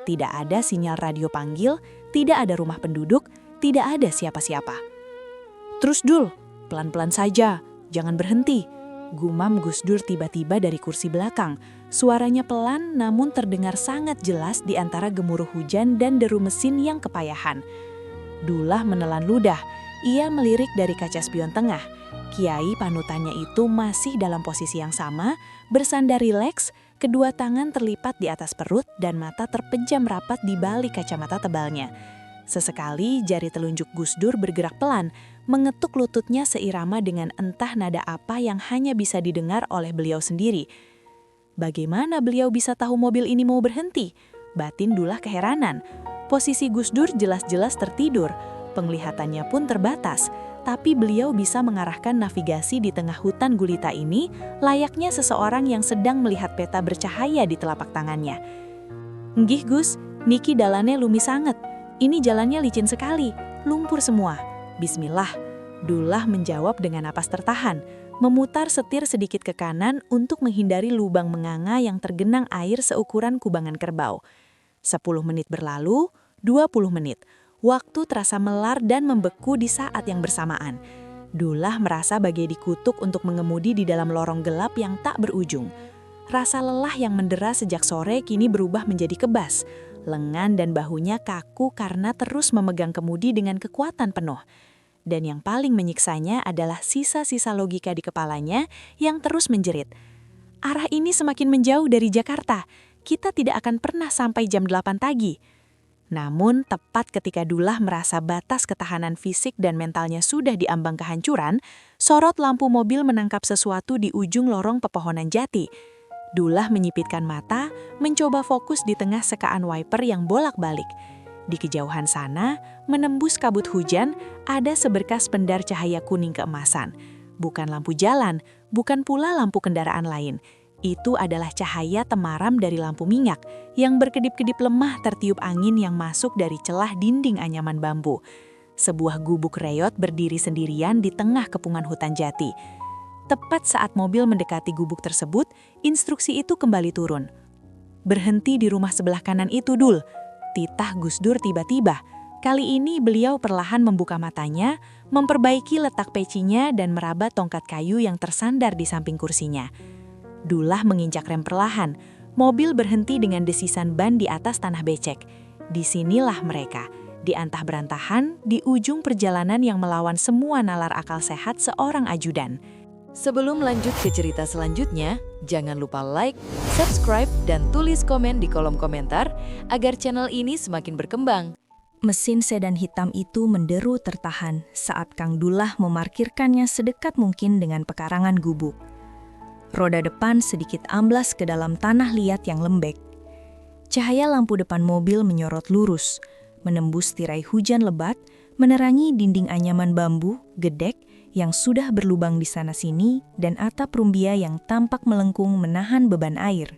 Tidak ada sinyal radio panggil, tidak ada rumah penduduk, tidak ada siapa-siapa. Terus Dul, pelan-pelan saja, jangan berhenti. Gumam Gus Dur tiba-tiba dari kursi belakang. Suaranya pelan namun terdengar sangat jelas di antara gemuruh hujan dan deru mesin yang kepayahan. Dullah menelan ludah, ia melirik dari kaca spion tengah. Kiai panutannya itu masih dalam posisi yang sama, bersandar rileks, kedua tangan terlipat di atas perut dan mata terpejam rapat di balik kacamata tebalnya. Sesekali jari telunjuk Gus Dur bergerak pelan, mengetuk lututnya seirama dengan entah nada apa yang hanya bisa didengar oleh beliau sendiri. Bagaimana beliau bisa tahu mobil ini mau berhenti? Batin Dullah keheranan. Posisi Gus Dur jelas-jelas tertidur, penglihatannya pun terbatas. Tapi beliau bisa mengarahkan navigasi di tengah hutan gulita ini layaknya seseorang yang sedang melihat peta bercahaya di telapak tangannya. Nggih Gus, niki dalane lumi sanget. Ini jalannya licin sekali, lumpur semua. Bismillah, Dullah menjawab dengan napas tertahan, memutar setir sedikit ke kanan untuk menghindari lubang menganga yang tergenang air seukuran kubangan kerbau. 10 menit berlalu, 20 menit. Waktu terasa melar dan membeku di saat yang bersamaan. Dullah merasa bagai dikutuk untuk mengemudi di dalam lorong gelap yang tak berujung. Rasa lelah yang mendera sejak sore kini berubah menjadi kebas. Lengan dan bahunya kaku karena terus memegang kemudi dengan kekuatan penuh. Dan yang paling menyiksanya adalah sisa-sisa logika di kepalanya yang terus menjerit. Arah ini semakin menjauh dari Jakarta. kita tidak akan pernah sampai jam 8 pagi. Namun, tepat ketika Dullah merasa batas ketahanan fisik dan mentalnya sudah diambang kehancuran, sorot lampu mobil menangkap sesuatu di ujung lorong pepohonan jati. Dullah menyipitkan mata, mencoba fokus di tengah sekaan wiper yang bolak-balik. Di kejauhan sana, menembus kabut hujan, ada seberkas pendar cahaya kuning keemasan. Bukan lampu jalan, bukan pula lampu kendaraan lain. Itu adalah cahaya temaram dari lampu minyak yang berkedip-kedip lemah tertiup angin yang masuk dari celah dinding anyaman bambu. Sebuah gubuk reyot berdiri sendirian di tengah kepungan hutan jati. Tepat saat mobil mendekati gubuk tersebut, instruksi itu kembali turun. "Berhenti di rumah sebelah kanan itu, Dul," titah Gus Dur tiba-tiba. Kali ini beliau perlahan membuka matanya, memperbaiki letak pecinya dan meraba tongkat kayu yang tersandar di samping kursinya. Dullah menginjak rem perlahan. Mobil berhenti dengan desisan ban di atas tanah becek. Disinilah mereka, diantah-berantahan di ujung perjalanan yang melawan semua nalar akal sehat seorang ajudan. Sebelum lanjut ke cerita selanjutnya, jangan lupa like, subscribe, dan tulis komen di kolom komentar agar channel ini semakin berkembang. Mesin sedan hitam itu menderu tertahan saat Kang Dullah memarkirkannya sedekat mungkin dengan pekarangan gubuk. Roda depan sedikit amblas ke dalam tanah liat yang lembek. Cahaya lampu depan mobil menyorot lurus, menembus tirai hujan lebat, menerangi dinding anyaman bambu, gedek, yang sudah berlubang di sana-sini, dan atap rumbia yang tampak melengkung menahan beban air.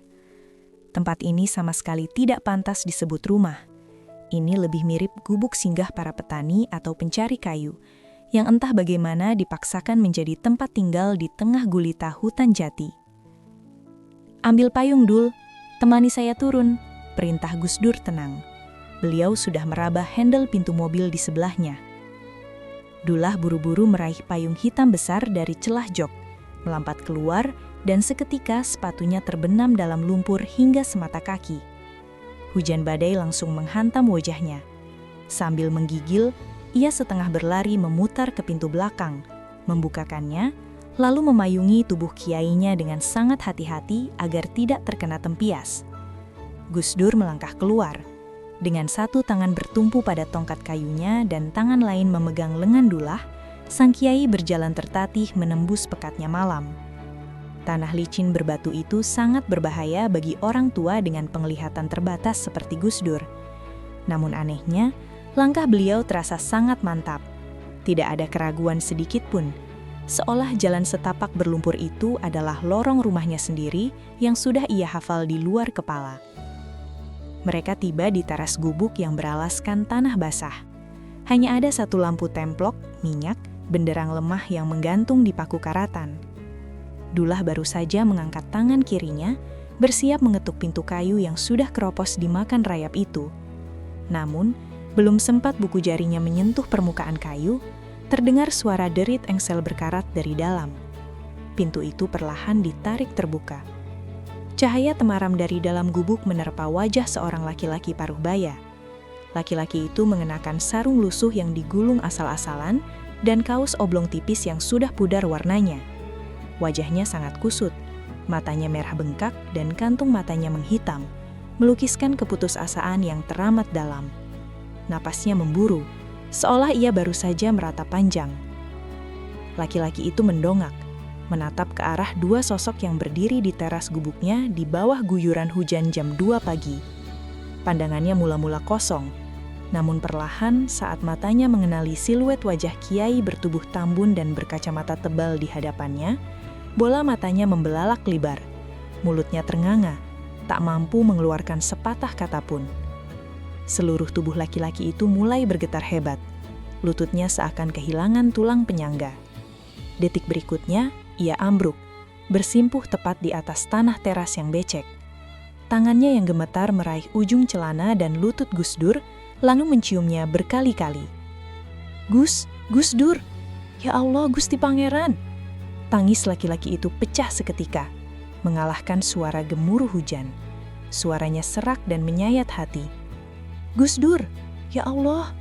Tempat ini sama sekali tidak pantas disebut rumah. Ini lebih mirip gubuk singgah para petani atau pencari kayu, yang entah bagaimana dipaksakan menjadi tempat tinggal di tengah gulita hutan jati. "Ambil payung, Dul. Temani saya turun," perintah Gus Dur tenang. Beliau sudah meraba handle pintu mobil di sebelahnya. Dullah buru-buru meraih payung hitam besar dari celah jok, melompat keluar, dan seketika sepatunya terbenam dalam lumpur hingga semata kaki. Hujan badai langsung menghantam wajahnya. Sambil menggigil, ia setengah berlari memutar ke pintu belakang, membukakannya, lalu memayungi tubuh kiainya dengan sangat hati-hati agar tidak terkena tempias. Gus Dur melangkah keluar. Dengan satu tangan bertumpu pada tongkat kayunya dan tangan lain memegang lengan Dullah, sang kiai berjalan tertatih menembus pekatnya malam. Tanah licin berbatu itu sangat berbahaya bagi orang tua dengan penglihatan terbatas seperti Gus Dur. Namun anehnya, langkah beliau terasa sangat mantap. Tidak ada keraguan sedikit pun, seolah jalan setapak berlumpur itu adalah lorong rumahnya sendiri yang sudah ia hafal di luar kepala. Mereka tiba di teras gubuk yang beralaskan tanah basah. Hanya ada satu lampu templok, minyak, benderang lemah yang menggantung di paku karatan. Dullah baru saja mengangkat tangan kirinya, bersiap mengetuk pintu kayu yang sudah keropos dimakan rayap itu. Namun, belum sempat buku jarinya menyentuh permukaan kayu, terdengar suara derit engsel berkarat dari dalam. Pintu itu perlahan ditarik terbuka. Cahaya temaram dari dalam gubuk menerpa wajah seorang laki-laki paruh baya. Laki-laki itu mengenakan sarung lusuh yang digulung asal-asalan dan kaos oblong tipis yang sudah pudar warnanya. Wajahnya sangat kusut, matanya merah bengkak dan kantung matanya menghitam, melukiskan keputusasaan yang teramat dalam. Napasnya memburu, seolah ia baru saja meratap panjang. Laki-laki itu mendongak, menatap ke arah dua sosok yang berdiri di teras gubuknya di bawah guyuran hujan jam 2 pagi. Pandangannya mula-mula kosong, namun perlahan saat matanya mengenali siluet wajah kiai bertubuh tambun dan berkacamata tebal di hadapannya, bola matanya membelalak lebar, mulutnya ternganga, tak mampu mengeluarkan sepatah kata pun. Seluruh tubuh laki-laki itu mulai bergetar hebat, lututnya seakan kehilangan tulang penyangga. Detik berikutnya, ia ambruk, bersimpuh tepat di atas tanah teras yang becek. Tangannya yang gemetar meraih ujung celana dan lutut Gus Dur, lalu menciumnya berkali-kali. Gus Dur! Ya Allah, Gusti Pangeran!" Tangis laki-laki itu pecah seketika, mengalahkan suara gemuruh hujan. Suaranya serak dan menyayat hati. "Gus Dur! Ya Allah!"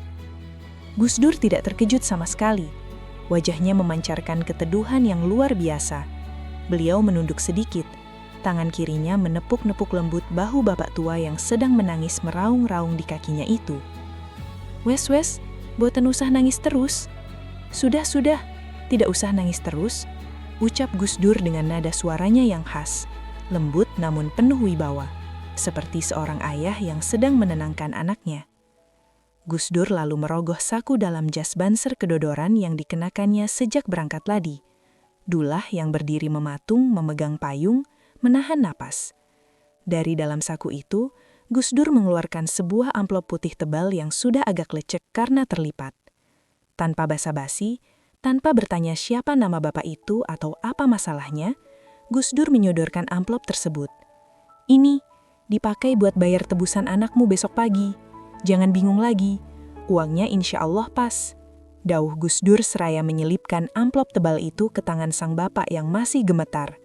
Gus Dur tidak terkejut sama sekali. Wajahnya memancarkan keteduhan yang luar biasa. Beliau menunduk sedikit. tangan kirinya menepuk-nepuk lembut bahu bapak tua yang sedang menangis meraung-raung di kakinya itu. Wes, boten usah nangis terus. Sudah, tidak usah nangis terus, ucap Gus Dur dengan nada suaranya yang khas, lembut namun penuh wibawa, seperti seorang ayah yang sedang menenangkan anaknya. Gus Dur lalu merogoh saku dalam jas banser kedodoran yang dikenakannya sejak berangkat ladi. Dullah yang berdiri mematung memegang payung, menahan napas. Dari dalam saku itu, Gus Dur mengeluarkan sebuah amplop putih tebal yang sudah agak lecek karena terlipat. Tanpa basa-basi, tanpa bertanya siapa nama bapak itu atau apa masalahnya, Gus Dur menyodorkan amplop tersebut. Ini dipakai buat bayar tebusan anakmu besok pagi. Jangan bingung lagi, uangnya insya Allah pas. Dauh Gus Dur seraya menyelipkan amplop tebal itu ke tangan sang bapak yang masih gemetar.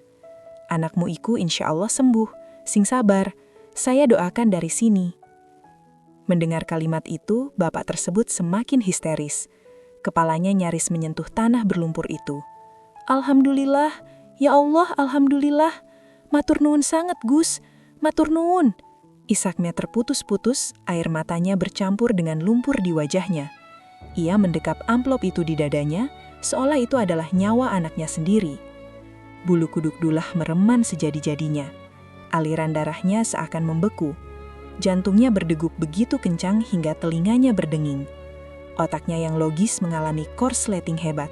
Anakmu iku insya Allah sembuh, sing sabar, saya doakan dari sini. Mendengar kalimat itu, bapak tersebut semakin histeris. Kepalanya nyaris menyentuh tanah berlumpur itu. Alhamdulillah, ya Allah, alhamdulillah. Matur nuwun sangat Gus, matur nuwun. Isaknya terputus-putus, air matanya bercampur dengan lumpur di wajahnya. Ia mendekap amplop itu di dadanya, seolah itu adalah nyawa anaknya sendiri. Bulu kuduk Dullah mereman sejadi-jadinya. Aliran darahnya seakan membeku. Jantungnya berdegup begitu kencang hingga telinganya berdenging. Otaknya yang logis mengalami korsleting hebat.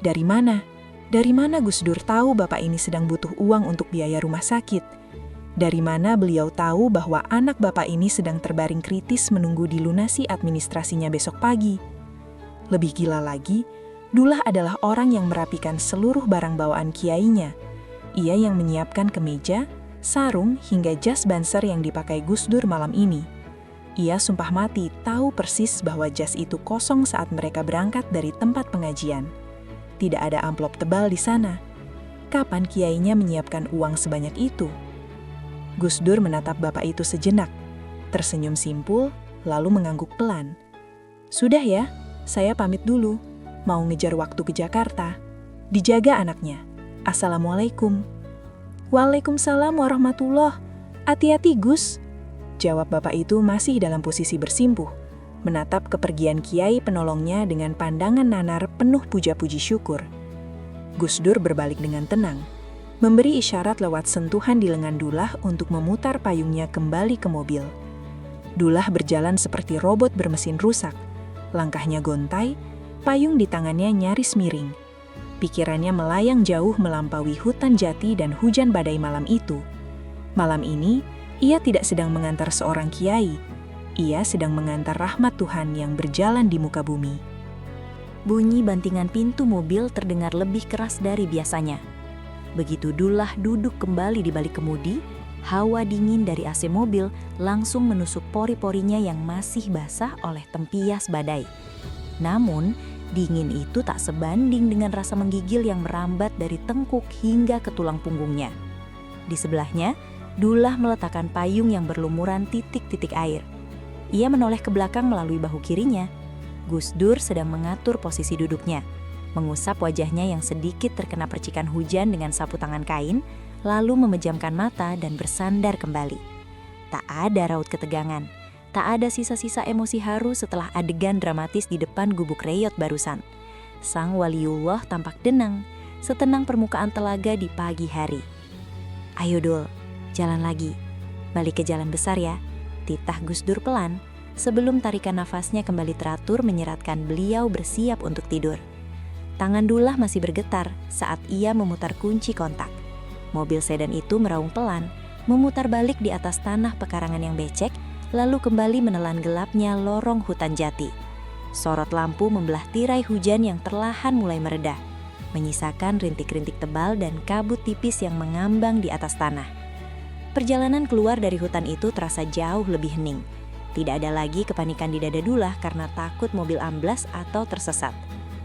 Dari mana Gus Dur tahu bapak ini sedang butuh uang untuk biaya rumah sakit? Dari mana beliau tahu bahwa anak bapak ini sedang terbaring kritis menunggu dilunasi administrasinya besok pagi? Lebih gila lagi, Dullah adalah orang yang merapikan seluruh barang bawaan kiainya. Ia yang menyiapkan kemeja, sarung, hingga jas banser yang dipakai Gus Dur malam ini. Ia sumpah mati tahu persis bahwa jas itu kosong saat mereka berangkat dari tempat pengajian. Tidak ada amplop tebal di sana. Kapan kiainya menyiapkan uang sebanyak itu? Gus Dur menatap bapak itu sejenak, tersenyum simpul, lalu mengangguk pelan. Sudah ya, saya pamit dulu. Mau ngejar waktu ke Jakarta. Dijaga anaknya. Assalamualaikum. Waalaikumsalam warahmatullah. Hati-hati Gus. Jawab bapak itu masih dalam posisi bersimpuh, menatap kepergian kiai penolongnya dengan pandangan nanar penuh puja-puji syukur. Gus Dur berbalik dengan tenang, memberi isyarat lewat sentuhan di lengan Dullah untuk memutar payungnya kembali ke mobil. Dullah berjalan seperti robot bermesin rusak, langkahnya gontai, payung di tangannya nyaris miring. Pikirannya melayang jauh melampaui hutan jati dan hujan badai malam itu. Malam ini, ia tidak sedang mengantar seorang kiai, ia sedang mengantar rahmat Tuhan yang berjalan di muka bumi. Bunyi bantingan pintu mobil terdengar lebih keras dari biasanya. Begitu Dullah duduk kembali di balik kemudi, hawa dingin dari AC mobil langsung menusuk pori-porinya yang masih basah oleh tempias badai. Namun, dingin itu tak sebanding dengan rasa menggigil yang merambat dari tengkuk hingga ke tulang punggungnya. Di sebelahnya, Dullah meletakkan payung yang berlumuran titik-titik air. Ia menoleh ke belakang melalui bahu kirinya. Gus Dur sedang mengatur posisi duduknya, mengusap wajahnya yang sedikit terkena percikan hujan dengan sapu tangan kain, lalu memejamkan mata dan bersandar kembali. Tak ada raut ketegangan, tak ada sisa-sisa emosi haru setelah adegan dramatis di depan gubuk reyot barusan. Sang waliullah tampak tenang, setenang permukaan telaga di pagi hari. Ayo Dul, jalan lagi, balik ke jalan besar ya, titah Gus Dur pelan, sebelum tarikan nafasnya kembali teratur menyeratkan beliau bersiap untuk tidur. Tangan Dullah masih bergetar saat ia memutar kunci kontak. Mobil sedan itu meraung pelan, memutar balik di atas tanah pekarangan yang becek, lalu kembali menelan gelapnya lorong hutan jati. Sorot lampu membelah tirai hujan yang perlahan mulai meredah, menyisakan rintik-rintik tebal dan kabut tipis yang mengambang di atas tanah. Perjalanan keluar dari hutan itu terasa jauh lebih hening. Tidak ada lagi kepanikan di dada Dullah karena takut mobil amblas atau tersesat.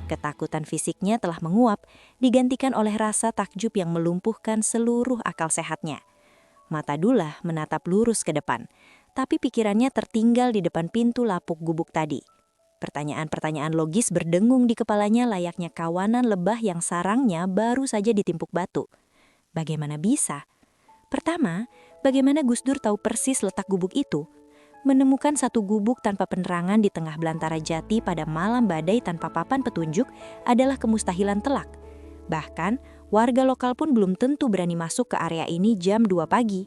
Ketakutan fisiknya telah menguap, digantikan oleh rasa takjub yang melumpuhkan seluruh akal sehatnya. Mata Dullah menatap lurus ke depan, tapi pikirannya tertinggal di depan pintu lapuk gubuk tadi. Pertanyaan-pertanyaan logis berdengung di kepalanya layaknya kawanan lebah yang sarangnya baru saja ditimpuk batu. Bagaimana bisa? Pertama, bagaimana Gus Dur tahu persis letak gubuk itu? Menemukan satu gubuk tanpa penerangan di tengah belantara Jati pada malam badai tanpa papan petunjuk adalah kemustahilan telak. Bahkan, warga lokal pun belum tentu berani masuk ke area ini jam 2 pagi.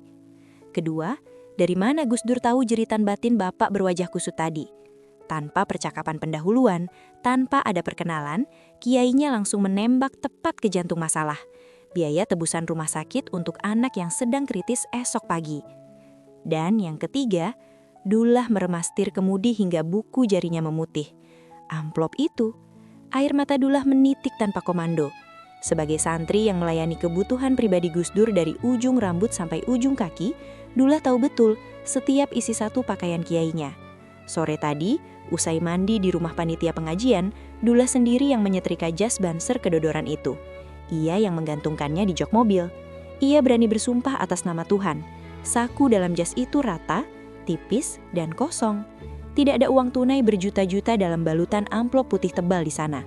Kedua, dari mana Gus Dur tahu jeritan batin bapak berwajah kusut tadi? Tanpa percakapan pendahuluan, tanpa ada perkenalan, kiainya langsung menembak tepat ke jantung masalah. Biaya tebusan rumah sakit untuk anak yang sedang kritis esok pagi. Dan yang ketiga, Dullah meremastir kemudi hingga buku jarinya memutih. Amplop itu, air mata Dullah menitik tanpa komando. Sebagai santri yang melayani kebutuhan pribadi Gus Dur dari ujung rambut sampai ujung kaki, Dullah tahu betul setiap isi satu pakaian kiainya. Sore tadi, usai mandi di rumah panitia pengajian, Dullah sendiri yang menyetrika jas banser kedodoran itu. Ia yang menggantungkannya di jok mobil. Ia berani bersumpah atas nama Tuhan. Saku dalam jas itu rata, tipis, dan kosong. Tidak ada uang tunai berjuta-juta dalam balutan amplop putih tebal di sana.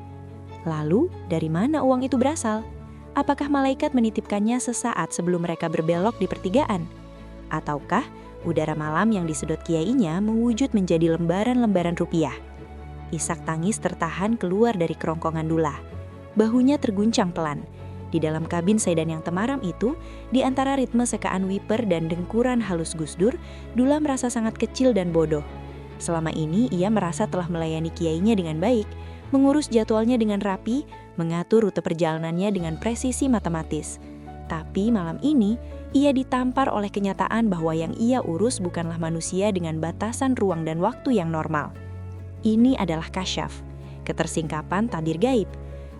Lalu, dari mana uang itu berasal? Apakah malaikat menitipkannya sesaat sebelum mereka berbelok di pertigaan? Ataukah udara malam yang disedot kiainya mewujud menjadi lembaran-lembaran rupiah? Isak tangis tertahan keluar dari kerongkongan Dullah. Bahunya terguncang pelan. Di dalam kabin sedan yang temaram itu, di antara ritme sekaan wiper dan dengkuran halus Gus Dur, Dullah merasa sangat kecil dan bodoh. Selama ini ia merasa telah melayani kiainya dengan baik, mengurus jadwalnya dengan rapi, mengatur rute perjalanannya dengan presisi matematis. Tapi malam ini, ia ditampar oleh kenyataan bahwa yang ia urus bukanlah manusia dengan batasan ruang dan waktu yang normal. Ini adalah kasyaf, ketersingkapan takdir gaib.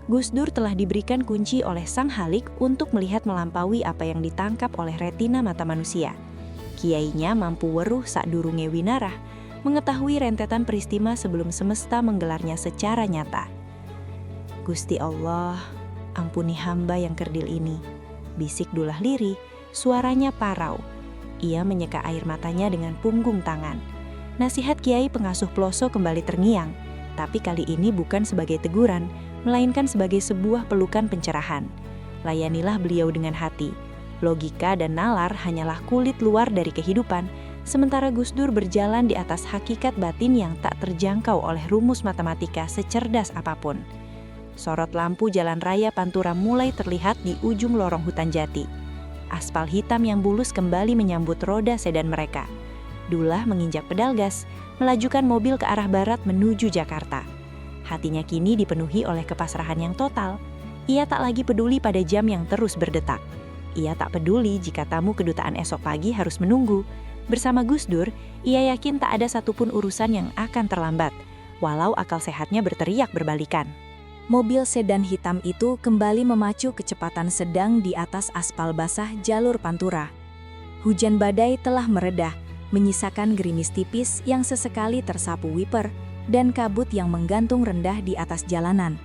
Gus Dur telah diberikan kunci oleh Sang Halik untuk melihat melampaui apa yang ditangkap oleh retina mata manusia. Kiainya mampu weruh sakdurunge winarah, mengetahui rentetan peristiwa sebelum semesta menggelarnya secara nyata. Gusti Allah, ampuni hamba yang kerdil ini, bisik Dullah lirih, suaranya parau. Ia menyeka air matanya dengan punggung tangan. Nasihat Kiai pengasuh Ploso kembali terngiang, tapi kali ini bukan sebagai teguran, melainkan sebagai sebuah pelukan pencerahan. Layanilah beliau dengan hati. Logika dan nalar hanyalah kulit luar dari kehidupan, sementara Gus Dur berjalan di atas hakikat batin yang tak terjangkau oleh rumus matematika secerdas apapun. Sorot lampu jalan raya Pantura mulai terlihat di ujung lorong hutan Jati. Aspal hitam yang bulus kembali menyambut roda sedan mereka. Dullah menginjak pedal gas, melajukan mobil ke arah barat menuju Jakarta. Hatinya kini dipenuhi oleh kepasrahan yang total. Ia tak lagi peduli pada jam yang terus berdetak. Ia tak peduli jika tamu kedutaan esok pagi harus menunggu. Bersama Gus Dur, ia yakin tak ada satupun urusan yang akan terlambat, walau akal sehatnya berteriak berbalikan. Mobil sedan hitam itu kembali memacu kecepatan sedang di atas aspal basah jalur Pantura. Hujan badai telah meredah, menyisakan gerimis tipis yang sesekali tersapu wiper dan kabut yang menggantung rendah di atas jalanan.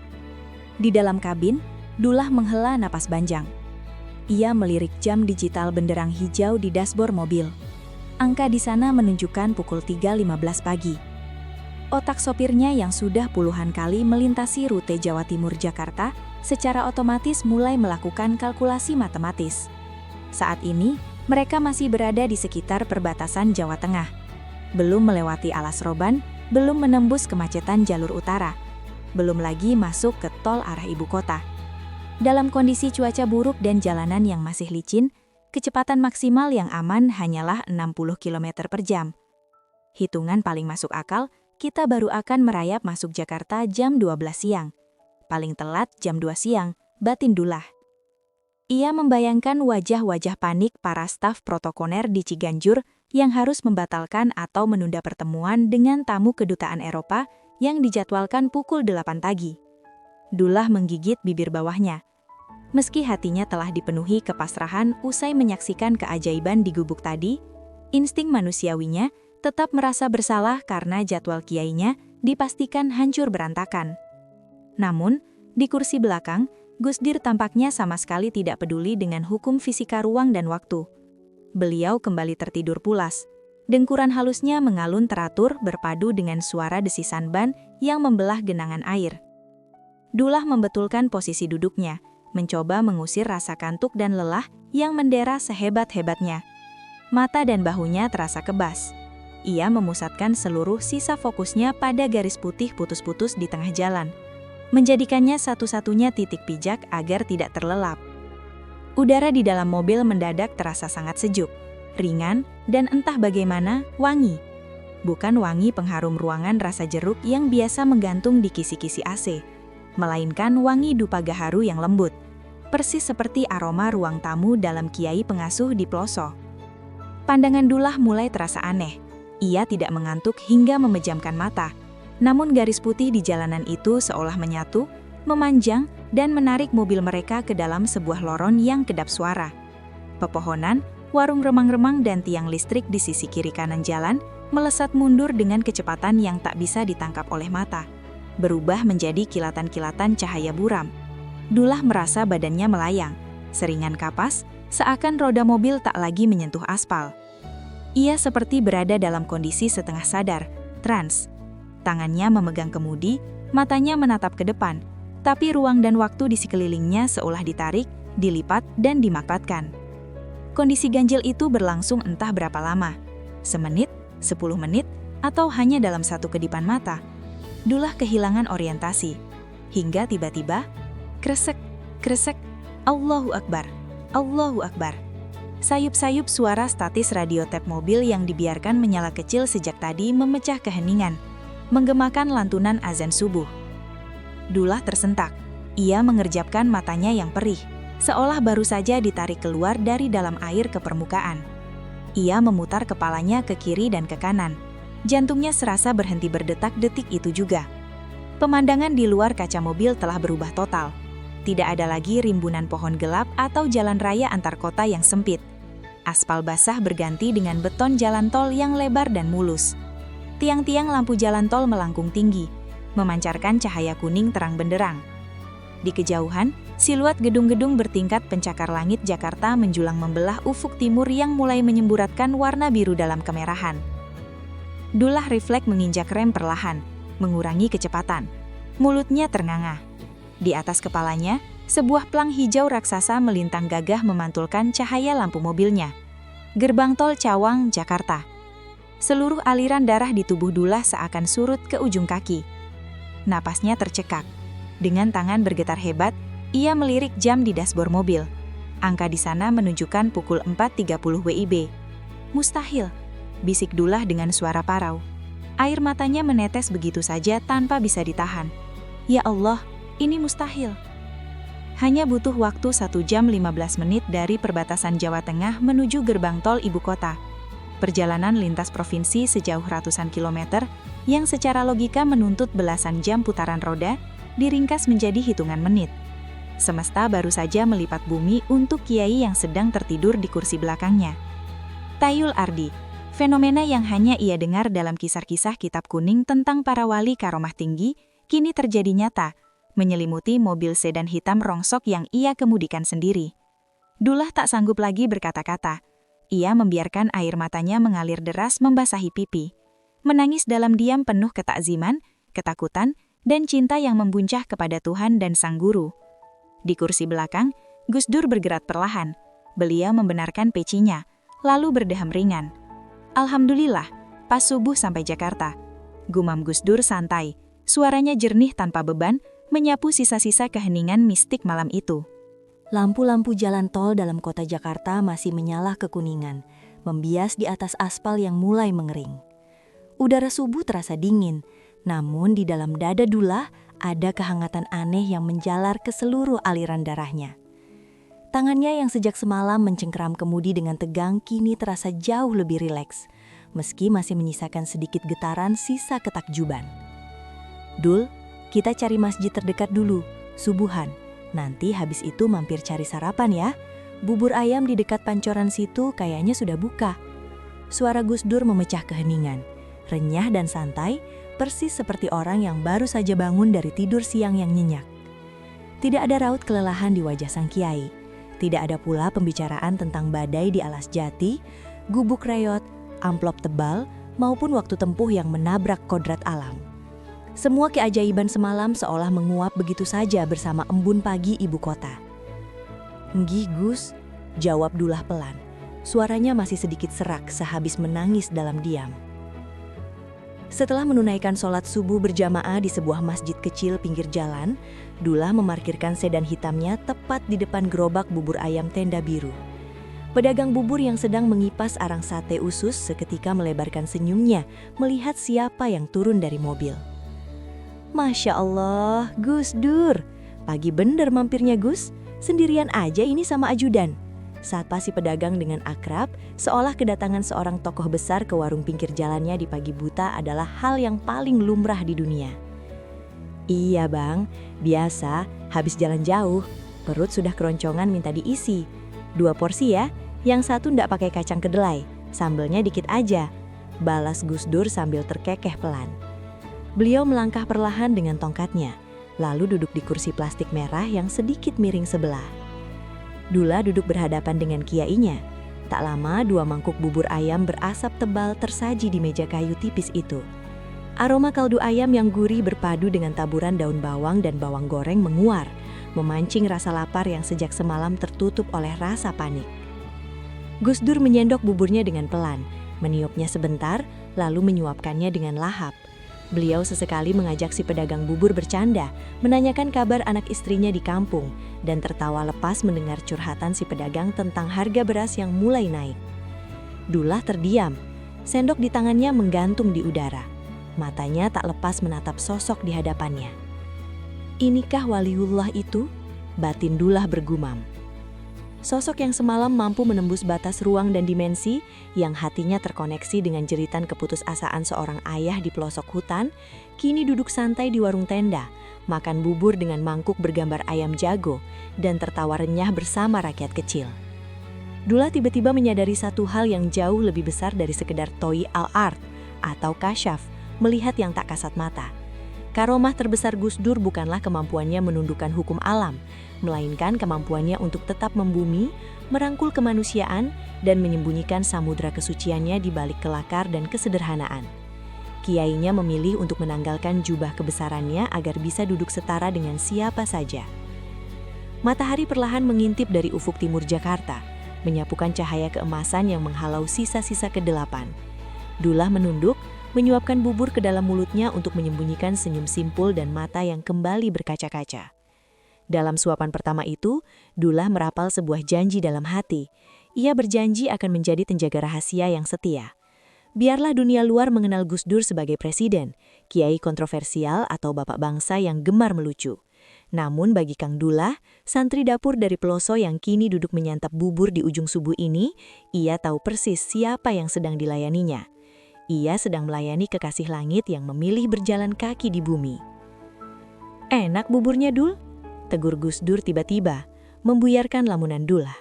Di dalam kabin, Dullah menghela napas panjang. Ia melirik jam digital benderang hijau di dashboard mobil. Angka di sana menunjukkan pukul 3.15 pagi. Otak sopirnya yang sudah puluhan kali melintasi rute Jawa Timur Jakarta secara otomatis mulai melakukan kalkulasi matematis. Saat ini, mereka masih berada di sekitar perbatasan Jawa Tengah. Belum melewati Alas Roban, belum menembus kemacetan jalur utara, belum lagi masuk ke tol arah ibu kota. Dalam kondisi cuaca buruk dan jalanan yang masih licin, kecepatan maksimal yang aman hanyalah 60 km per jam. Hitungan paling masuk akal, kita baru akan merayap masuk Jakarta jam 12 siang. Paling telat jam 2 siang, batin Dullah. Ia membayangkan wajah-wajah panik para staf protokoler di Ciganjur yang harus membatalkan atau menunda pertemuan dengan tamu kedutaan Eropa yang dijadwalkan pukul 8 pagi. Dullah menggigit bibir bawahnya. Meski hatinya telah dipenuhi kepasrahan usai menyaksikan keajaiban di gubuk tadi, insting manusiawinya tetap merasa bersalah karena jadwal kiainya dipastikan hancur berantakan. Namun, di kursi belakang, Gus Dur tampaknya sama sekali tidak peduli dengan hukum fisika ruang dan waktu. Beliau kembali tertidur pulas. Dengkuran halusnya mengalun teratur berpadu dengan suara desisan ban yang membelah genangan air. Dullah membetulkan posisi duduknya, mencoba mengusir rasa kantuk dan lelah yang mendera sehebat-hebatnya. Mata dan bahunya terasa kebas. Ia memusatkan seluruh sisa fokusnya pada garis putih putus-putus di tengah jalan, menjadikannya satu-satunya titik pijak agar tidak terlelap. Udara di dalam mobil mendadak terasa sangat sejuk, ringan, dan entah bagaimana wangi. Bukan wangi pengharum ruangan rasa jeruk yang biasa menggantung di kisi-kisi AC, melainkan wangi dupa gaharu yang lembut, persis seperti aroma ruang tamu dalam kiai pengasuh di pelosok. Pandangan Dullah mulai terasa aneh. Ia tidak mengantuk hingga memejamkan mata, namun garis putih di jalanan itu seolah menyatu, memanjang, dan menarik mobil mereka ke dalam sebuah lorong yang kedap suara. Pepohonan, warung remang-remang dan tiang listrik di sisi kiri kanan jalan melesat mundur dengan kecepatan yang tak bisa ditangkap oleh mata, berubah menjadi kilatan-kilatan cahaya buram. Dullah merasa badannya melayang, seringan kapas, seakan roda mobil tak lagi menyentuh aspal. Ia seperti berada dalam kondisi setengah sadar, trans. Tangannya memegang kemudi, matanya menatap ke depan, tapi ruang dan waktu di sekelilingnya seolah ditarik, dilipat, dan dimakatkan. Kondisi ganjil itu berlangsung entah berapa lama, semenit, 10 menit, atau hanya dalam satu kedipan mata. Dullah kehilangan orientasi, hingga tiba-tiba, kresek, kresek, Allahu Akbar, Allahu Akbar. Sayup-sayup suara statis radio tap mobil yang dibiarkan menyala kecil sejak tadi memecah keheningan, menggemakan lantunan azan subuh. Dullah tersentak. Ia mengerjapkan matanya yang perih, seolah baru saja ditarik keluar dari dalam air ke permukaan. Ia memutar kepalanya ke kiri dan ke kanan. Jantungnya serasa berhenti berdetak detik itu juga. Pemandangan di luar kaca mobil telah berubah total. Tidak ada lagi rimbunan pohon gelap atau jalan raya antar kota yang sempit. Aspal basah berganti dengan beton jalan tol yang lebar dan mulus. Tiang-tiang lampu jalan tol melengkung tinggi, memancarkan cahaya kuning terang benderang. Di kejauhan, siluet gedung-gedung bertingkat pencakar langit Jakarta menjulang membelah ufuk timur yang mulai menyemburatkan warna biru dalam kemerahan. Dullah refleks menginjak rem perlahan, mengurangi kecepatan. Mulutnya ternganga. Di atas kepalanya, sebuah plang hijau raksasa melintang gagah memantulkan cahaya lampu mobilnya. Gerbang tol Cawang, Jakarta. Seluruh aliran darah di tubuh Dullah seakan surut ke ujung kaki. Napasnya tercekak. Dengan tangan bergetar hebat, ia melirik jam di dashboard mobil. Angka di sana menunjukkan pukul 4.30 WIB. Mustahil, bisik Dullah dengan suara parau. Air matanya menetes begitu saja tanpa bisa ditahan. Ya Allah, ini mustahil. Hanya butuh waktu 1 jam 15 menit dari perbatasan Jawa Tengah menuju gerbang tol ibu kota. Perjalanan lintas provinsi sejauh ratusan kilometer yang secara logika menuntut belasan jam putaran roda, diringkas menjadi hitungan menit. Semesta baru saja melipat bumi untuk kiai yang sedang tertidur di kursi belakangnya. Tayul Ardi, fenomena yang hanya ia dengar dalam kisah-kisah kitab kuning tentang para wali karomah tinggi, kini terjadi nyata, menyelimuti mobil sedan hitam rongsok yang ia kemudikan sendiri. Dullah tak sanggup lagi berkata-kata. Ia membiarkan air matanya mengalir deras membasahi pipi. Menangis dalam diam penuh ketakziman, ketakutan, dan cinta yang membuncah kepada Tuhan dan Sang Guru. Di kursi belakang, Gus Dur bergerak perlahan. Beliau membenarkan pecinya, lalu berdeham ringan. Alhamdulillah, pas subuh sampai Jakarta. Gumam Gus Dur santai, suaranya jernih tanpa beban, menyapu sisa-sisa keheningan mistik malam itu. Lampu-lampu jalan tol dalam kota Jakarta masih menyala kekuningan, membias di atas aspal yang mulai mengering. Udara subuh terasa dingin, namun di dalam dada Dullah ada kehangatan aneh yang menjalar ke seluruh aliran darahnya. Tangannya yang sejak semalam mencengkeram kemudi dengan tegang kini terasa jauh lebih rileks, meski masih menyisakan sedikit getaran sisa ketakjuban. Dul, kita cari masjid terdekat dulu, subuhan. Nanti habis itu mampir cari sarapan ya. Bubur ayam di dekat pancoran situ kayaknya sudah buka. Suara Gus Dur memecah keheningan, renyah dan santai, persis seperti orang yang baru saja bangun dari tidur siang yang nyenyak. Tidak ada raut kelelahan di wajah sang kiai. Tidak ada pula pembicaraan tentang badai di alas jati, gubuk reot, amplop tebal, maupun waktu tempuh yang menabrak kodrat alam. Semua keajaiban semalam seolah menguap begitu saja bersama embun pagi ibu kota. "Nggih Gus," jawab Dullah pelan. Suaranya masih sedikit serak sehabis menangis dalam diam. Setelah menunaikan sholat subuh berjamaah di sebuah masjid kecil pinggir jalan, Dullah memarkirkan sedan hitamnya tepat di depan gerobak bubur ayam tenda biru. Pedagang bubur yang sedang mengipas arang sate usus seketika melebarkan senyumnya melihat siapa yang turun dari mobil. "Masya Allah, Gus Dur. Pagi bener mampirnya Gus, sendirian aja ini sama ajudan." Sapa si pedagang dengan akrab, seolah kedatangan seorang tokoh besar ke warung pinggir jalannya di pagi buta adalah hal yang paling lumrah di dunia. "Iya bang, biasa, habis jalan jauh, perut sudah keroncongan minta diisi. 2 porsi ya, yang satu ndak pakai kacang kedelai, sambelnya dikit aja," balas Gus Dur sambil terkekeh pelan. Beliau melangkah perlahan dengan tongkatnya, lalu duduk di kursi plastik merah yang sedikit miring sebelah. Dullah duduk berhadapan dengan kiainya. Tak lama 2 mangkuk bubur ayam berasap tebal tersaji di meja kayu tipis itu. Aroma kaldu ayam yang gurih berpadu dengan taburan daun bawang dan bawang goreng menguar, memancing rasa lapar yang sejak semalam tertutup oleh rasa panik. Gus Dur menyendok buburnya dengan pelan, meniupnya sebentar, lalu menyuapkannya dengan lahap. Beliau sesekali mengajak si pedagang bubur bercanda, menanyakan kabar anak istrinya di kampung, dan tertawa lepas mendengar curhatan si pedagang tentang harga beras yang mulai naik. Dullah terdiam, sendok di tangannya menggantung di udara. Matanya tak lepas menatap sosok di hadapannya. "Inikah waliullah itu?" batin Dullah bergumam. Sosok yang semalam mampu menembus batas ruang dan dimensi, yang hatinya terkoneksi dengan jeritan keputusasaan seorang ayah di pelosok hutan, kini duduk santai di warung tenda, makan bubur dengan mangkuk bergambar ayam jago, dan tertawa renyah bersama rakyat kecil. Dullah tiba-tiba menyadari satu hal yang jauh lebih besar dari sekedar toi al-ard atau kasyaf, melihat yang tak kasat mata. Karomah terbesar Gus Dur bukanlah kemampuannya menundukkan hukum alam, melainkan kemampuannya untuk tetap membumi, merangkul kemanusiaan, dan menyembunyikan samudra kesuciannya di balik kelakar dan kesederhanaan. Kiainya memilih untuk menanggalkan jubah kebesarannya agar bisa duduk setara dengan siapa saja. Matahari perlahan mengintip dari ufuk timur Jakarta, menyapukan cahaya keemasan yang menghalau sisa-sisa kegelapan. Dullah menunduk, menyuapkan bubur ke dalam mulutnya untuk menyembunyikan senyum simpul dan mata yang kembali berkaca-kaca. Dalam suapan pertama itu, Dullah merapal sebuah janji dalam hati. Ia berjanji akan menjadi penjaga rahasia yang setia. Biarlah dunia luar mengenal Gus Dur sebagai presiden, kiai kontroversial atau bapak bangsa yang gemar melucu. Namun bagi Kang Dullah, santri dapur dari Peloso yang kini duduk menyantap bubur di ujung subuh ini, ia tahu persis siapa yang sedang dilayaninya. Ia sedang melayani kekasih langit yang memilih berjalan kaki di bumi. "Enak buburnya, Dul?" tegur Gus Dur tiba-tiba, membuyarkan lamunan Dullah.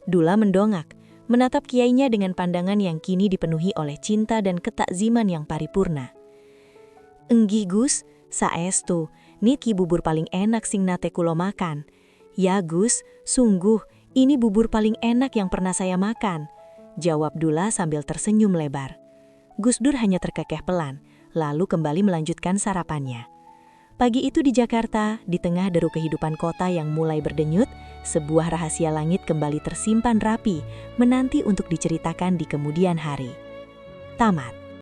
Dullah mendongak, menatap kiainya dengan pandangan yang kini dipenuhi oleh cinta dan ketakziman yang paripurna. "Enggih Gus, saestu, niki bubur paling enak sing nate kulo makan." "Ya Gus, sungguh, ini bubur paling enak yang pernah saya makan," jawab Dullah sambil tersenyum lebar. Gus Dur hanya terkekeh pelan, lalu kembali melanjutkan sarapannya. Pagi itu di Jakarta, di tengah deru kehidupan kota yang mulai berdenyut, sebuah rahasia langit kembali tersimpan rapi, menanti untuk diceritakan di kemudian hari. Tamat.